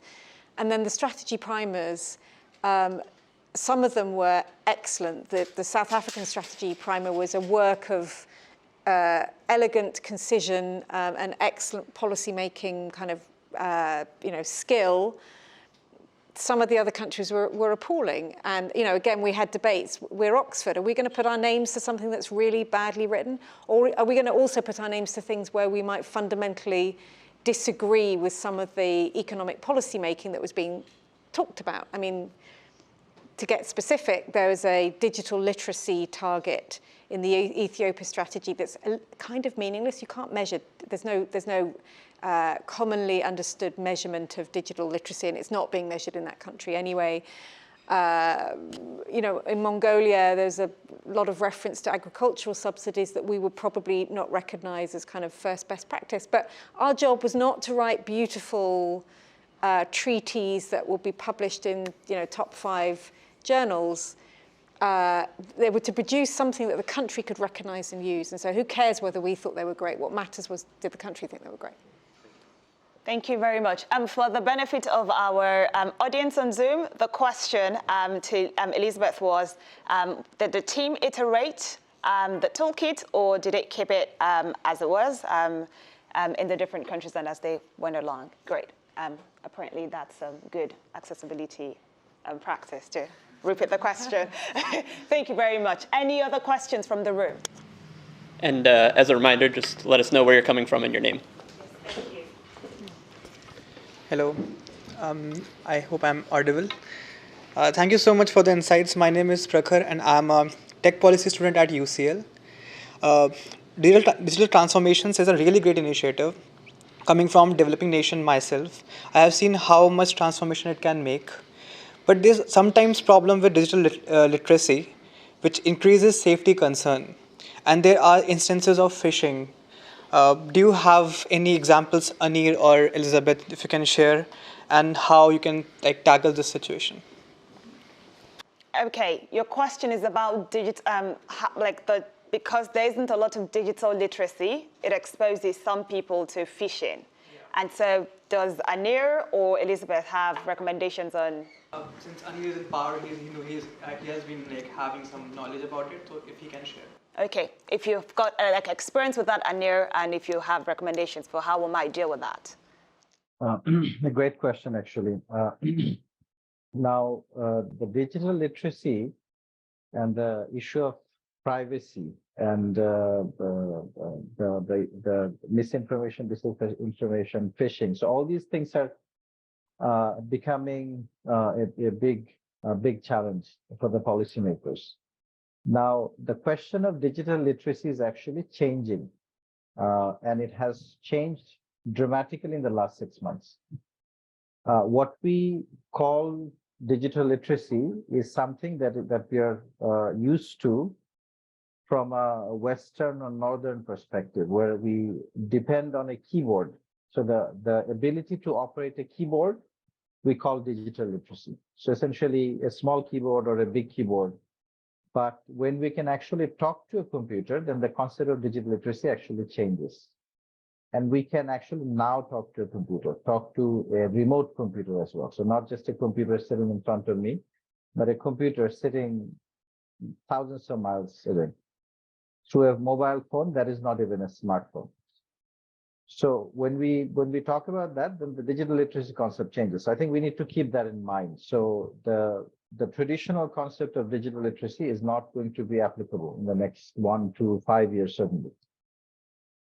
And then the strategy primers, some of them were excellent. The South African strategy primer was a work of elegant concision and excellent policy-making kind of, skill. Some of the other countries were appalling. And, again, we had debates. We're Oxford. Are we going to put our names to something that's really badly written? Or are we going to also put our names to things where we might fundamentally disagree with some of the economic policy making that was being talked about? I mean, to get specific, there is a digital literacy target in the Ethiopia strategy that's kind of meaningless. You can't measure. There's no commonly understood measurement of digital literacy, and it's not being measured in that country anyway. In Mongolia, there's a lot of reference to agricultural subsidies that we would probably not recognize as kind of first best practice. But our job was not to write beautiful treaties that will be published in top 5 journals. They were to produce something that the country could recognize and use. And so who cares whether we thought they were great? What matters was, did the country think they were great? Thank you very much. For the benefit of our audience on Zoom, the question to Elizabeth was, did the team iterate the toolkit, or did it keep it as it was in the different countries and as they went along? Great. Apparently, that's a good accessibility practice to repeat the question. Thank you very much. Any other questions from the room? And as a reminder, just let us know where you're coming from and your name. Yes, thank you. Hello, I hope I'm audible. Thank you so much for the insights. My name is Prakhar and I'm a tech policy student at UCL. Digital transformations is a really great initiative. Coming from developing nation myself, I have seen how much transformation it can make. But there's sometimes problem with digital literacy, which increases safety concern. And there are instances of phishing. Do you have any examples, Anir or Elizabeth, if you can share, and how you can tackle this situation? Okay, your question is about because there isn't a lot of digital literacy, it exposes some people to phishing. Yeah. And so does Anir or Elizabeth have recommendations on? Since Anir is in power, he has been having some knowledge about it, so if he can share. Okay, if you've got experience with that, Anir, and if you have recommendations for how we might deal with that. A great question, actually. Now, the digital literacy and the issue of privacy and the misinformation, disinformation, phishing. So all these things are becoming a big challenge for the policymakers. Now, the question of digital literacy is actually changing, and it has changed dramatically in the last 6 months. What we call digital literacy is something that we are used to from a Western or Northern perspective, where we depend on a keyboard. So the ability to operate a keyboard, we call digital literacy. So essentially a small keyboard or a big keyboard. But when we can actually talk to a computer, then the concept of digital literacy actually changes. And we can actually now talk to a computer, talk to a remote computer as well. So not just a computer sitting in front of me, but a computer sitting thousands of miles away. Through a mobile phone, that is not even a smartphone. So when we talk about that, then the digital literacy concept changes. So I think we need to keep that in mind. So the traditional concept of digital literacy is not going to be applicable in the next 1 to 5 years, certainly.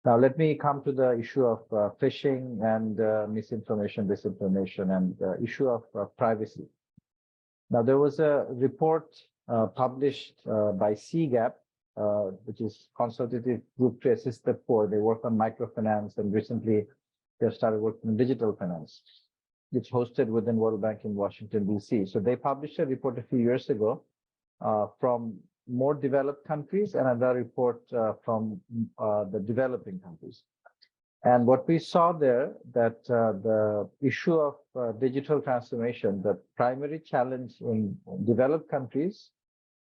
Now, let me come to the issue of phishing and misinformation, disinformation, and the issue of privacy. Now, there was a report published by CGAP, which is consultative group to assist the poor. They work on microfinance, and recently they started working on digital finance. it's hosted within World Bank in Washington, D.C. So they published a report a few years ago from more developed countries and another report from the developing countries. And what we saw there, that the issue of digital transformation, the primary challenge in developed countries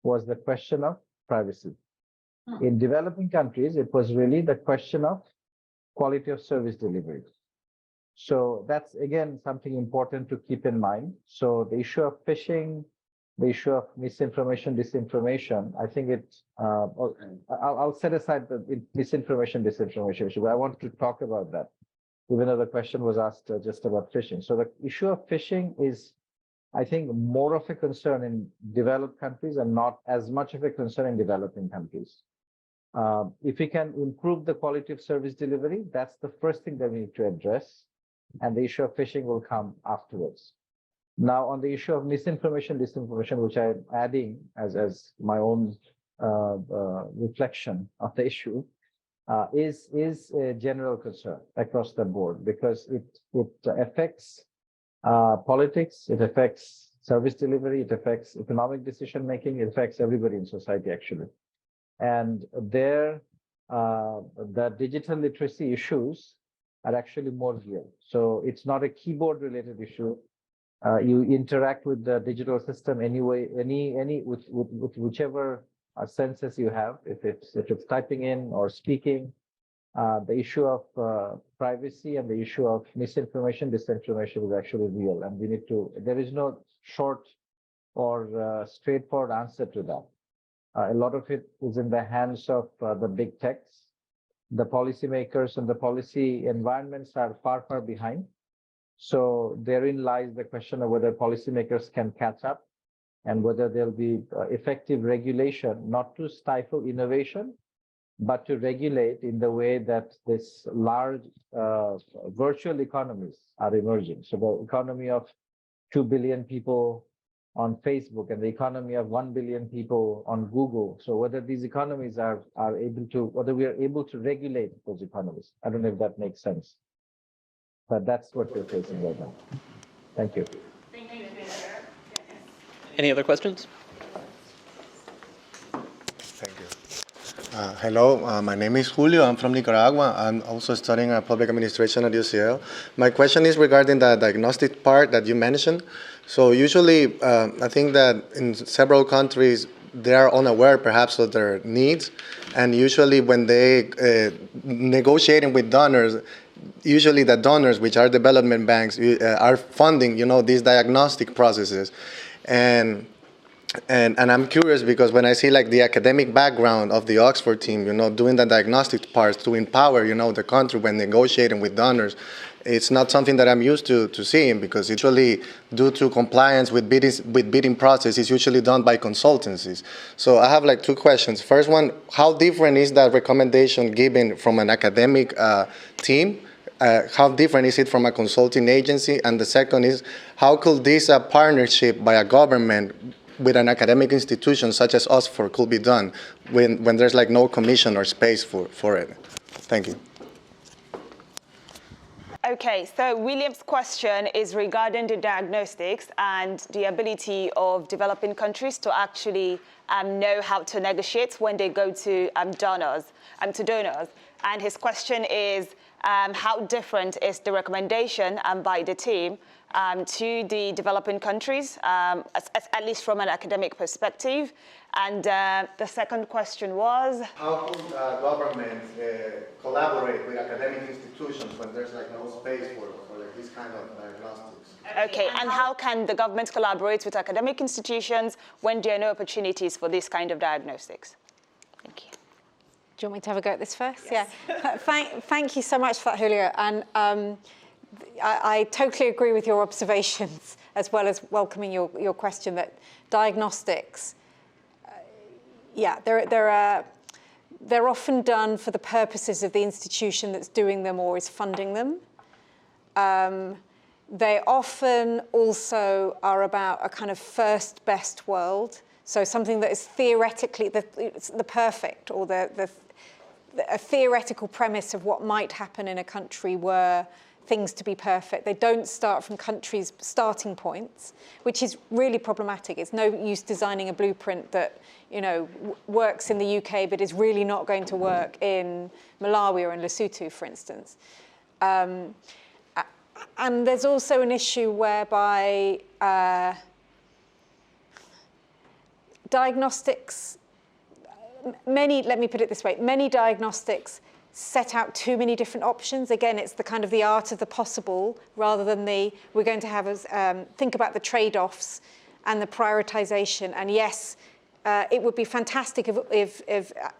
was the question of privacy. In developing countries, it was really the question of quality of service delivery. So that's, again, something important to keep in mind. So the issue of phishing, the issue of misinformation, disinformation, I think I'll set aside the misinformation, disinformation issue, but I want to talk about that, even though the question was asked just about phishing. So the issue of phishing is, I think, more of a concern in developed countries and not as much of a concern in developing countries. If we can improve the quality of service delivery, that's the first thing that we need to address, and the issue of phishing will come afterwards. Now, on the issue of misinformation, disinformation, which I'm adding as my own reflection of the issue, is a general concern across the board, because it affects politics, it affects service delivery, it affects economic decision making, it affects everybody in society, actually. And there, the digital literacy issues are actually more real. So it's not a keyboard related issue. You interact with the digital system anyway, with whichever senses you have. If it's typing in or speaking, the issue of privacy and the issue of misinformation, disinformation is actually real, and we need to. There is no short or straightforward answer to that. A lot of it is in the hands of the big techs. The policymakers and the policy environments are far, far behind. So therein lies the question of whether policymakers can catch up and whether there'll be effective regulation, not to stifle innovation, but to regulate in the way that this large virtual economies are emerging. So the economy of 2 billion people on Facebook and the economy of 1 billion people on Google. So whether these economies are able to, whether we are able to regulate those economies. I don't know if that makes sense, but that's what we're facing right now. Thank you. Thank you. Any other questions? Thank you. Hello, my name is Julio. I'm from Nicaragua. I'm also studying public administration at UCL. My question is regarding the diagnostic part that you mentioned. So usually, I think that in several countries, they are unaware perhaps of their needs. And usually when they negotiating with donors, usually the donors, which are development banks, are funding, these diagnostic processes. And I'm curious because when I see like the academic background of the Oxford team, doing the diagnostic parts to empower, the country when negotiating with donors, it's not something that I'm used to seeing, because usually due to compliance with bidding process is usually done by consultancies. So I have like two questions. First one, how different is that recommendation given from an academic team? How different is it from a consulting agency? And the second is, how could this partnership by a government with an academic institution such as Oxford could be done when there's like no commission or space for it? Thank you. Okay, so William's question is regarding the diagnostics and the ability of developing countries to actually know how to negotiate when they go to donors. And his question is, how different is the recommendation by the team to the developing countries, at least from an academic perspective? And the second question was? How could government collaborate with academic institutions when there's like no space for like this kind of diagnostics? Okay, and how can the government collaborate with academic institutions when there are no opportunities for this kind of diagnostics? Thank you. Do you want me to have a go at this first? Yes. Yeah. Thank you so much for that, Julio. And I totally agree with your observations, as well as welcoming your question that diagnostics, they're often done for the purposes of the institution that's doing them or is funding them. They often also are about a kind of first best world. So something that is theoretically the perfect, or a theoretical premise of what might happen in a country were things to be perfect. They don't start from countries' starting points, which is really problematic. It's no use designing a blueprint that, you know, works in the UK but is really not going to work in Malawi or in Lesotho, for instance. And there's also an issue whereby diagnostics, let me put it this way, many diagnostics set out too many different options. Again, it's the kind of the art of the possible rather than we're going to have us think about the trade-offs and the prioritization. And yes, it would be fantastic if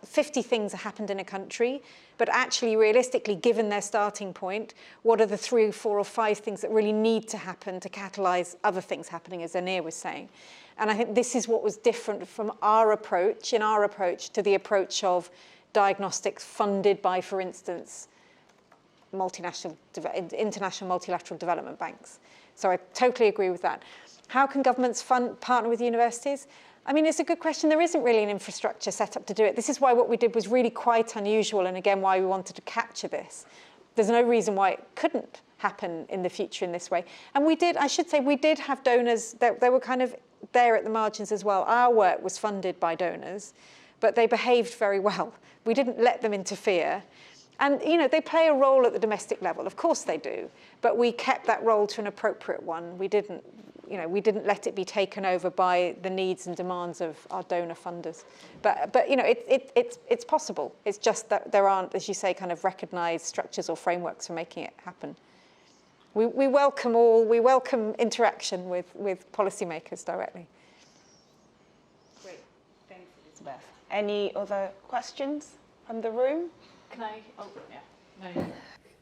50 things happened in a country, but actually realistically, given their starting point, what are the 3, 4 or 5 things that really need to happen to catalyze other things happening, as Anir was saying. And I think this is what was different from our approach, to the approach of diagnostics funded by, for instance, international multilateral development banks. So I totally agree with that. How can governments partner with universities? I mean, it's a good question. There isn't really an infrastructure set up to do it. This is why what we did was really quite unusual, and again, why we wanted to capture this. There's no reason why it couldn't happen in the future in this way. And we did, I should say, we did have donors that they were kind of there at the margins as well. Our work was funded by donors, but they behaved very well. We didn't let them interfere. And, you know, they play a role at the domestic level. Of course they do. But we kept that role to an appropriate one. We didn't let it be taken over by the needs and demands of our donor funders. But you know, it's possible. It's just that there aren't, as you say, kind of recognized structures or frameworks for making it happen. We welcome interaction with policymakers directly. Great, thanks, Elizabeth. Any other questions from the room? Can I? Oh, yeah. No.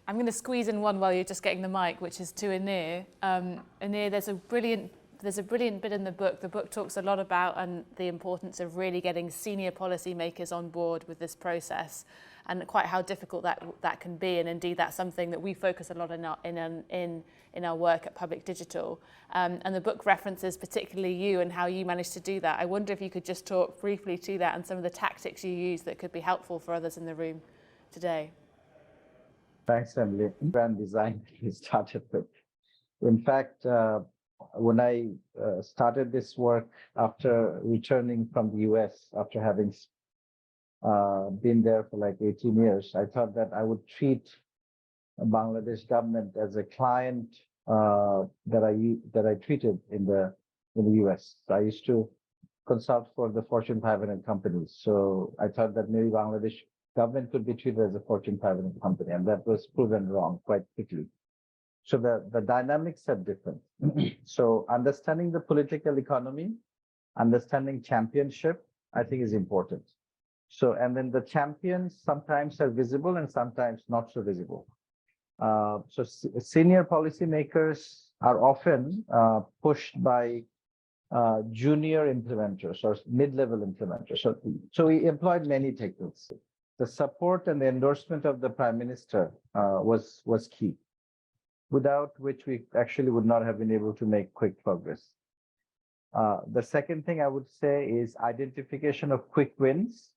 I'm going to squeeze in one while you're just getting the mic, which is to Anir. Anir, there's a brilliant bit in the book. The book talks a lot about the importance of really getting senior policymakers on board with this process, and quite how difficult that can be. And indeed, that's something that we focus a lot in our work at Public Digital. And the book references particularly you and how you managed to do that. I wonder if you could just talk briefly to that and some of the tactics you use that could be helpful for others in the room today. Thanks, Emily. Brand design we started with. In fact, when I started this work after returning from the US, after having been there for like 18 years, I thought that I would treat Bangladesh government as a client that I treated in the US. So I used to consult for the Fortune 500 companies. So I thought that maybe Bangladesh government could be treated as a Fortune 500 company, and that was proven wrong quite quickly. So the dynamics are different. So understanding the political economy, understanding championship, I think is important. So, and then the champions sometimes are visible and sometimes not so visible. So senior policymakers are often pushed by junior implementers or mid-level implementers. So we employed many techniques. The support and the endorsement of the Prime Minister was key, without which we actually would not have been able to make quick progress. The second thing I would say is identification of quick wins.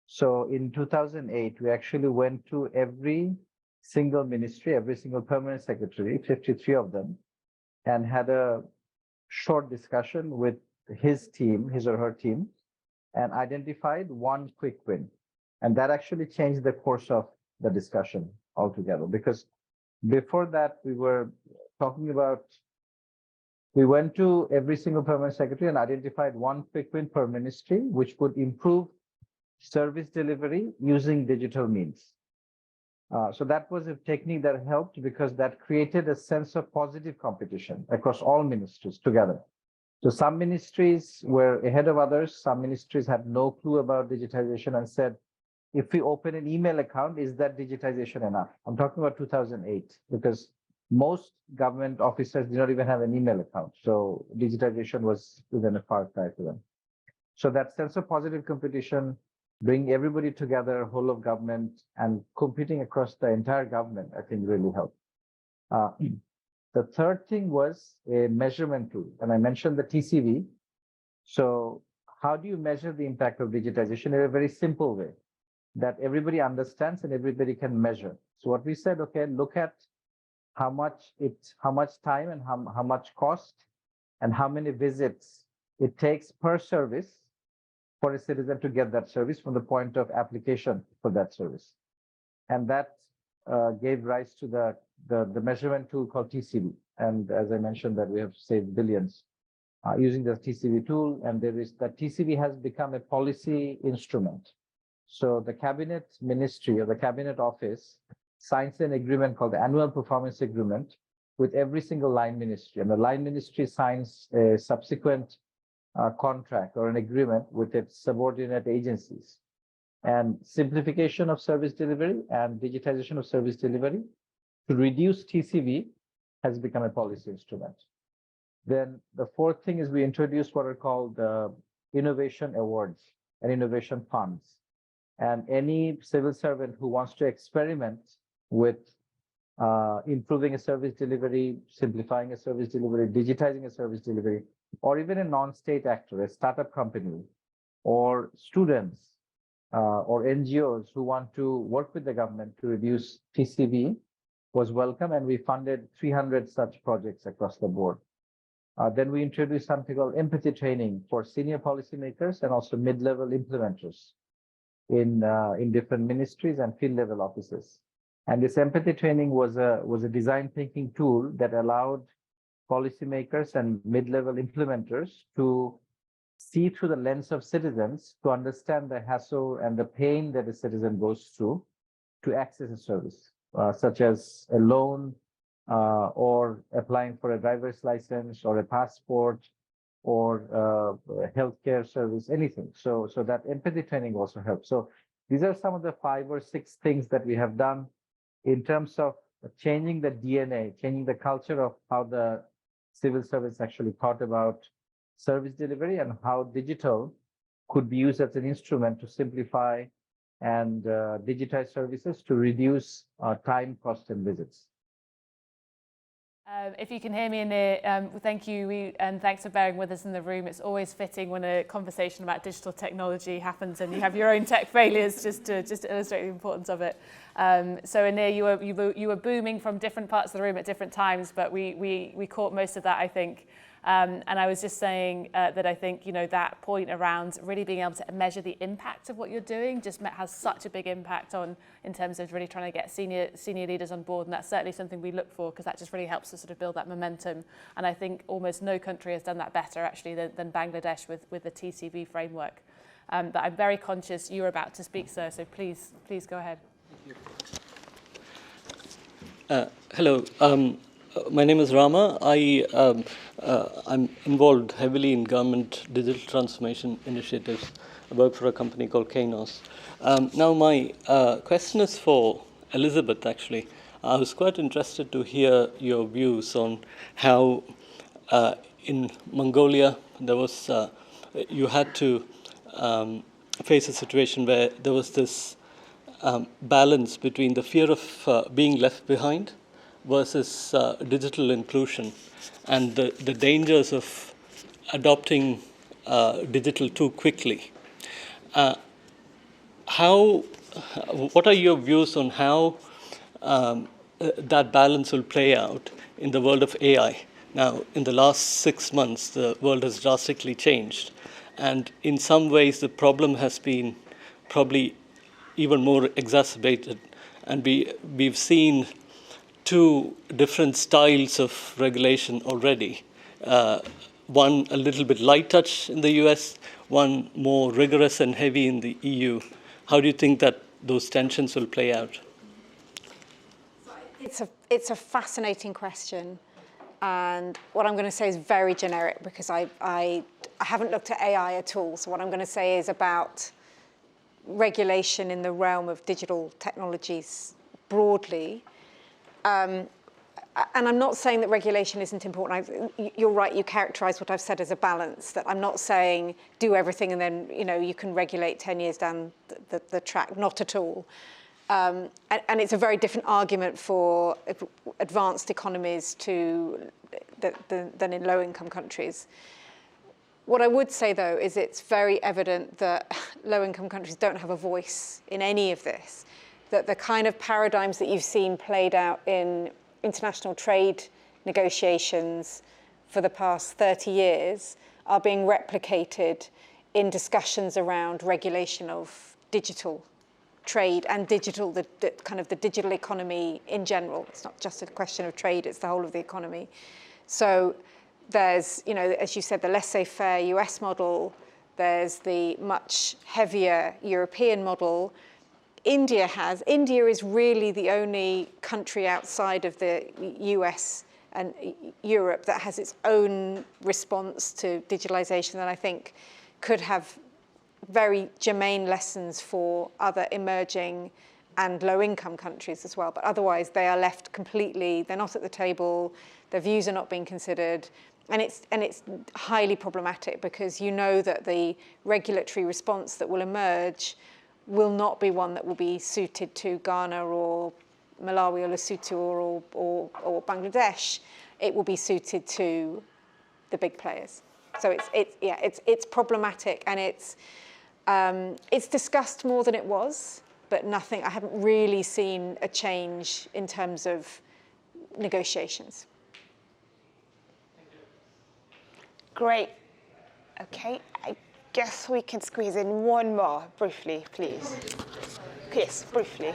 So in 2008, we actually went to every single ministry, every single permanent secretary, 53 of them, and had a short discussion with his team, his or her team, and identified one quick win. And that actually changed the course of the discussion altogether, because before that, we were talking about, we went to every single permanent secretary and identified one quick win per ministry, which would improve service delivery using digital means. So that was a technique that helped, because that created a sense of positive competition across all ministries together. So some ministries were ahead of others. Some ministries had no clue about digitization and said, if we open an email account, is that digitization enough? I'm talking about 2008, because most government officers did not even have an email account. So digitization was within a far cry to them. So that sense of positive competition, bring everybody together, whole of government, and competing across the entire government, I think really helped. The third thing was a measurement tool, and I mentioned the TCV. So how do you measure the impact of digitization in a very simple way that everybody understands and everybody can measure? So what we said, okay, look at how much time and how much cost and how many visits it takes per service for a citizen to get that service from the point of application for that service. And that gave rise to the measurement tool called TCV. And as I mentioned, that we have saved billions using the TCV tool. And that TCV has become a policy instrument. So the cabinet ministry or the cabinet office signs an agreement called the annual performance agreement with every single line ministry. And the line ministry signs a subsequent contract or an agreement with its subordinate agencies. And simplification of service delivery and digitization of service delivery to reduce TCV has become a policy instrument. Then the fourth thing is we introduced what are called innovation awards and innovation funds. And any civil servant who wants to experiment with improving a service delivery, simplifying a service delivery, digitizing a service delivery, or even a non-state actor, a startup company, or students, or NGOs who want to work with the government to reduce TCV was welcome, and we funded 300 such projects across the board. Then we introduced something called empathy training for senior policymakers and also mid-level implementers in different ministries and field-level offices. And this empathy training was a design thinking tool that allowed policymakers and mid-level implementers to see through the lens of citizens to understand the hassle and the pain that a citizen goes through to access a service, such as a loan or applying for a driver's license or a passport or a healthcare service, anything. So that empathy training also helps. So these are some of the 5 or 6 things that we have done in terms of changing the DNA, changing the culture of how the civil service actually thought about service delivery and how digital could be used as an instrument to simplify and digitize services to reduce time, cost, and visits. If you can hear me, Anir, thank you, and thanks for bearing with us in the room. It's always fitting when a conversation about digital technology happens and you have your own tech failures, just to illustrate the importance of it. So Anir, you were booming from different parts of the room at different times, but we caught most of that, I think. And I was just saying that I think, that point around really being able to measure the impact of what you're doing just has such a big impact in terms of really trying to get senior leaders on board. And that's certainly something we look for because that just really helps to sort of build that momentum. And I think almost no country has done that better actually than Bangladesh with the TCV framework. But I'm very conscious you were about to speak, sir, so please go ahead. Hello. My name is Rama. I'm involved heavily in government digital transformation initiatives. I work for a company called Kainos. Now my question is for Elizabeth, actually. I was quite interested to hear your views on how in Mongolia there was, you had to face a situation where there was this balance between the fear of being left behind versus digital inclusion and the dangers of adopting digital too quickly. What are your views on how that balance will play out in the world of AI? Now, in the last 6 months, the world has drastically changed. And in some ways, the problem has been probably even more exacerbated. And we've seen 2 different styles of regulation already. One a little bit light touch in the US, one more rigorous and heavy in the EU. How do you think that those tensions will play out? It's a fascinating question. And what I'm going to say is very generic because I haven't looked at AI at all. So what I'm going to say is about regulation in the realm of digital technologies broadly. And I'm not saying that regulation isn't important. You're right, you characterize what I've said as a balance, that I'm not saying do everything and then you can regulate 10 years down the track, not at all. And it's a very different argument for advanced economies than in low-income countries. What I would say, though, is it's very evident that low-income countries don't have a voice in any of this, that the kind of paradigms that you've seen played out in international trade negotiations for the past 30 years are being replicated in discussions around regulation of digital trade and digital, the kind of the digital economy in general. It's not just a question of trade, it's the whole of the economy. So there's, you know, as you said, the laissez-faire US model, there's the much heavier European model. India is really the only country outside of the US and Europe that has its own response to digitalization that I think could have very germane lessons for other emerging and low-income countries as well. But otherwise, they are left completely, they're not at the table, their views are not being considered, and it's highly problematic because you know that the regulatory response that will emerge will not be one that will be suited to Ghana or Malawi or Lesotho or Bangladesh. It will be suited to the big players. So it's problematic, and it's discussed more than it was, but nothing. I haven't really seen a change in terms of negotiations. Great. Okay, I guess we can squeeze in one more briefly, please. Yes, briefly.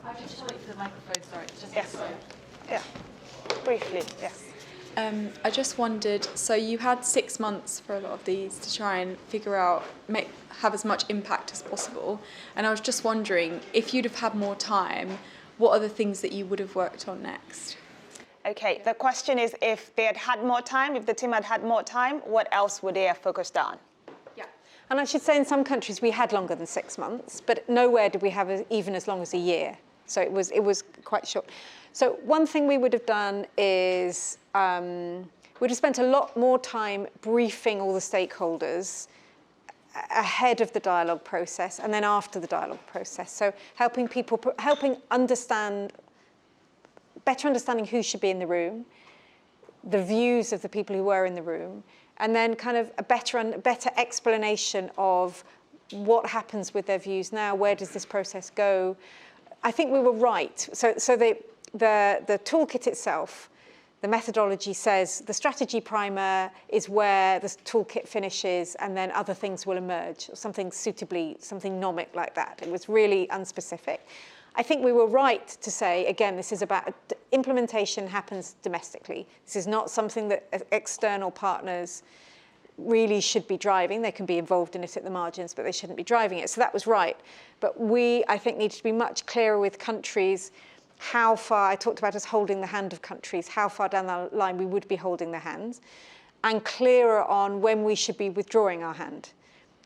I just wait for the microphone, sorry. Yes. Yeah, briefly, yes. I just wondered, so you had 6 months for a lot of these to try and figure out, have as much impact as possible. And I was just wondering, if you'd have had more time, what are the things that you would have worked on next? Okay, the question is if they had had more time, if the team had had more time, what else would they have focused on? Yeah, and I should say in some countries we had longer than 6 months, but nowhere did we have even as long as a year. So it was quite short. So one thing we would have done is we'd have spent a lot more time briefing all the stakeholders ahead of the dialogue process and then after the dialogue process. So helping better understanding who should be in the room, the views of the people who were in the room, and then kind of a better explanation of what happens with their views now, where does this process go. I think we were right. So the toolkit itself, the methodology says the strategy primer is where the toolkit finishes and then other things will emerge, something nomic like that. It was really unspecific. I think we were right to say, again, this is about implementation happens domestically. This is not something that external partners really should be driving. They can be involved in it at the margins, but they shouldn't be driving it. So that was right. But we, I think, need to be much clearer with countries how far, I talked about us holding the hand of countries, how far down the line we would be holding their hands, and clearer on when we should be withdrawing our hand.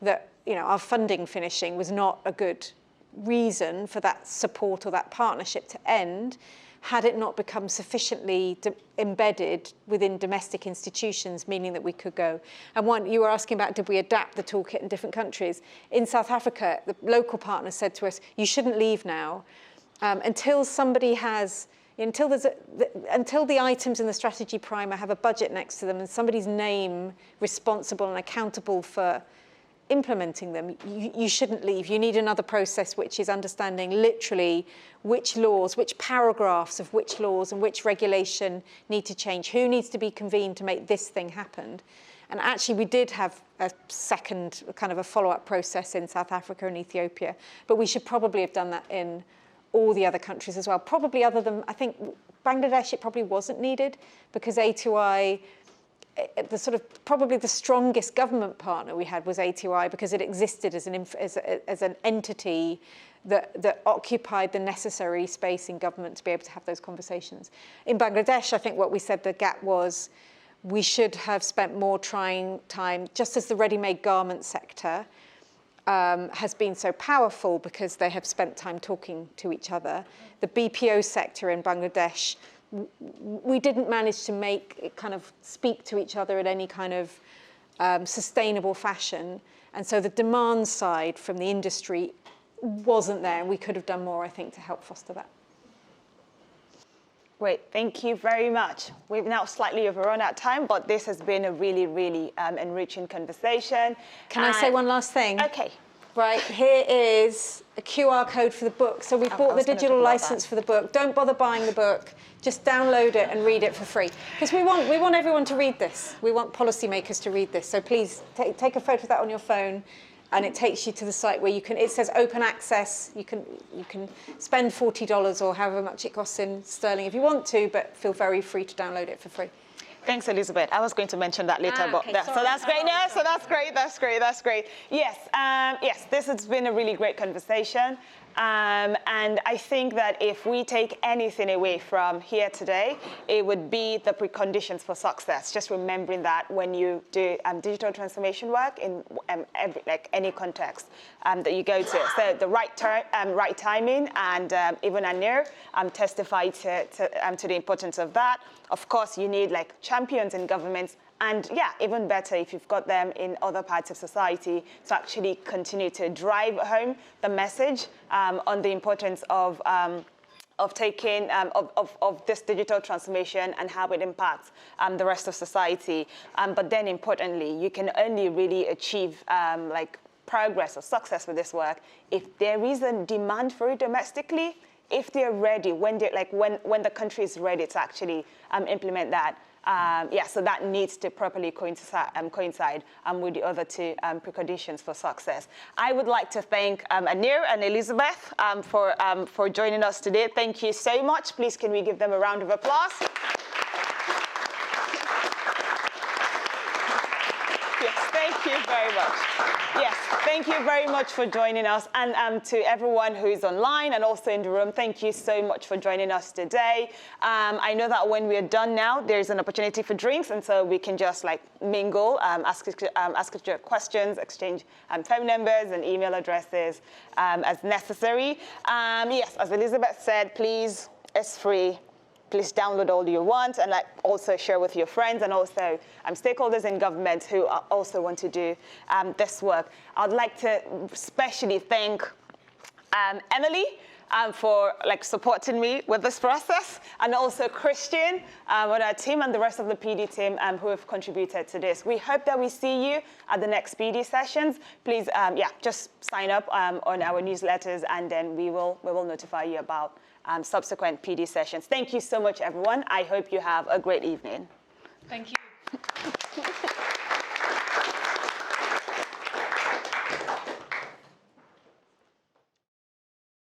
That, you know, our funding finishing was not a good reason for that support or that partnership to end had it not become sufficiently embedded within domestic institutions, meaning that we could go. And one, you were asking about, did we adapt the toolkit in different countries? In South Africa, the local partner said to us, you shouldn't leave now until somebody has, until the items in the strategy primer have a budget next to them and somebody's name responsible and accountable for implementing them, you shouldn't leave. You need another process which is understanding literally which laws, which paragraphs of which laws and which regulation need to change, who needs to be convened to make this thing happen. And actually we did have a second kind of a follow-up process in South Africa and Ethiopia, but we should probably have done that in all the other countries as well. Probably other than, I think Bangladesh, it probably wasn't needed because A2I, the sort of probably the strongest government partner we had was A2I because it existed as an entity that occupied the necessary space in government to be able to have those conversations. In Bangladesh, I think what we said the gap was we should have spent more time, just as the ready-made garment sector has been so powerful because they have spent time talking to each other. The BPO sector in Bangladesh, we didn't manage to make it kind of speak to each other in any kind of sustainable fashion. And so the demand side from the industry wasn't there. And we could have done more, I think, to help foster that. Great, thank you very much. We've now slightly overrun our time, but this has been a really, really enriching conversation. Can I say one last thing? Okay. Right, here is a QR code for the book. So we bought the digital license for the book. Don't bother buying the book. Just download it and read it for free. Because we want everyone to read this. We want policymakers to read this. So please take a photo of that on your phone, and it takes you to the site where you can. It says open access. You can spend $40 or however much it costs in sterling if you want to, but feel very free to download it for free. Thanks, Elizabeth. I was going to mention that later, but so that's great. No, so that's great. That's great. That's great. Yes, yes. This has been a really great conversation, and I think that if we take anything away from here today, it would be the preconditions for success. Just remembering that when you do digital transformation work in any context that you go to, so the right timing, and even Anir testified to the importance of that. Of course, you need like champions in governments, and yeah, even better if you've got them in other parts of society to actually continue to drive home the message on the importance of taking of this digital transformation and how it impacts the rest of society. But then importantly, you can only really achieve like progress or success with this work if there is a demand for it domestically. If they're ready, when the country is ready to actually implement that, so that needs to properly coincide with the other two preconditions for success. I would like to thank Anir and Elizabeth for joining us today. Thank you so much. Please, can we give them a round of applause? Yes, thank you very much. Yes, thank you very much for joining us. And to everyone who is online and also in the room, thank you so much for joining us today. I know that when we're done now, there's an opportunity for drinks, and so we can just like mingle, ask your questions, exchange phone numbers and email addresses as necessary. Yes, as Elizabeth said, please, it's free. Please download all you want, and like also share with your friends and also stakeholders in government who also want to do this work. I'd like to especially thank Emily for like supporting me with this process, and also Christian on our team and the rest of the PD team who have contributed to this. We hope that we see you at the next PD sessions. Please, just sign up on our newsletters, and then we will notify you about subsequent PD sessions. Thank you so much, everyone. I hope you have a great evening. Thank you.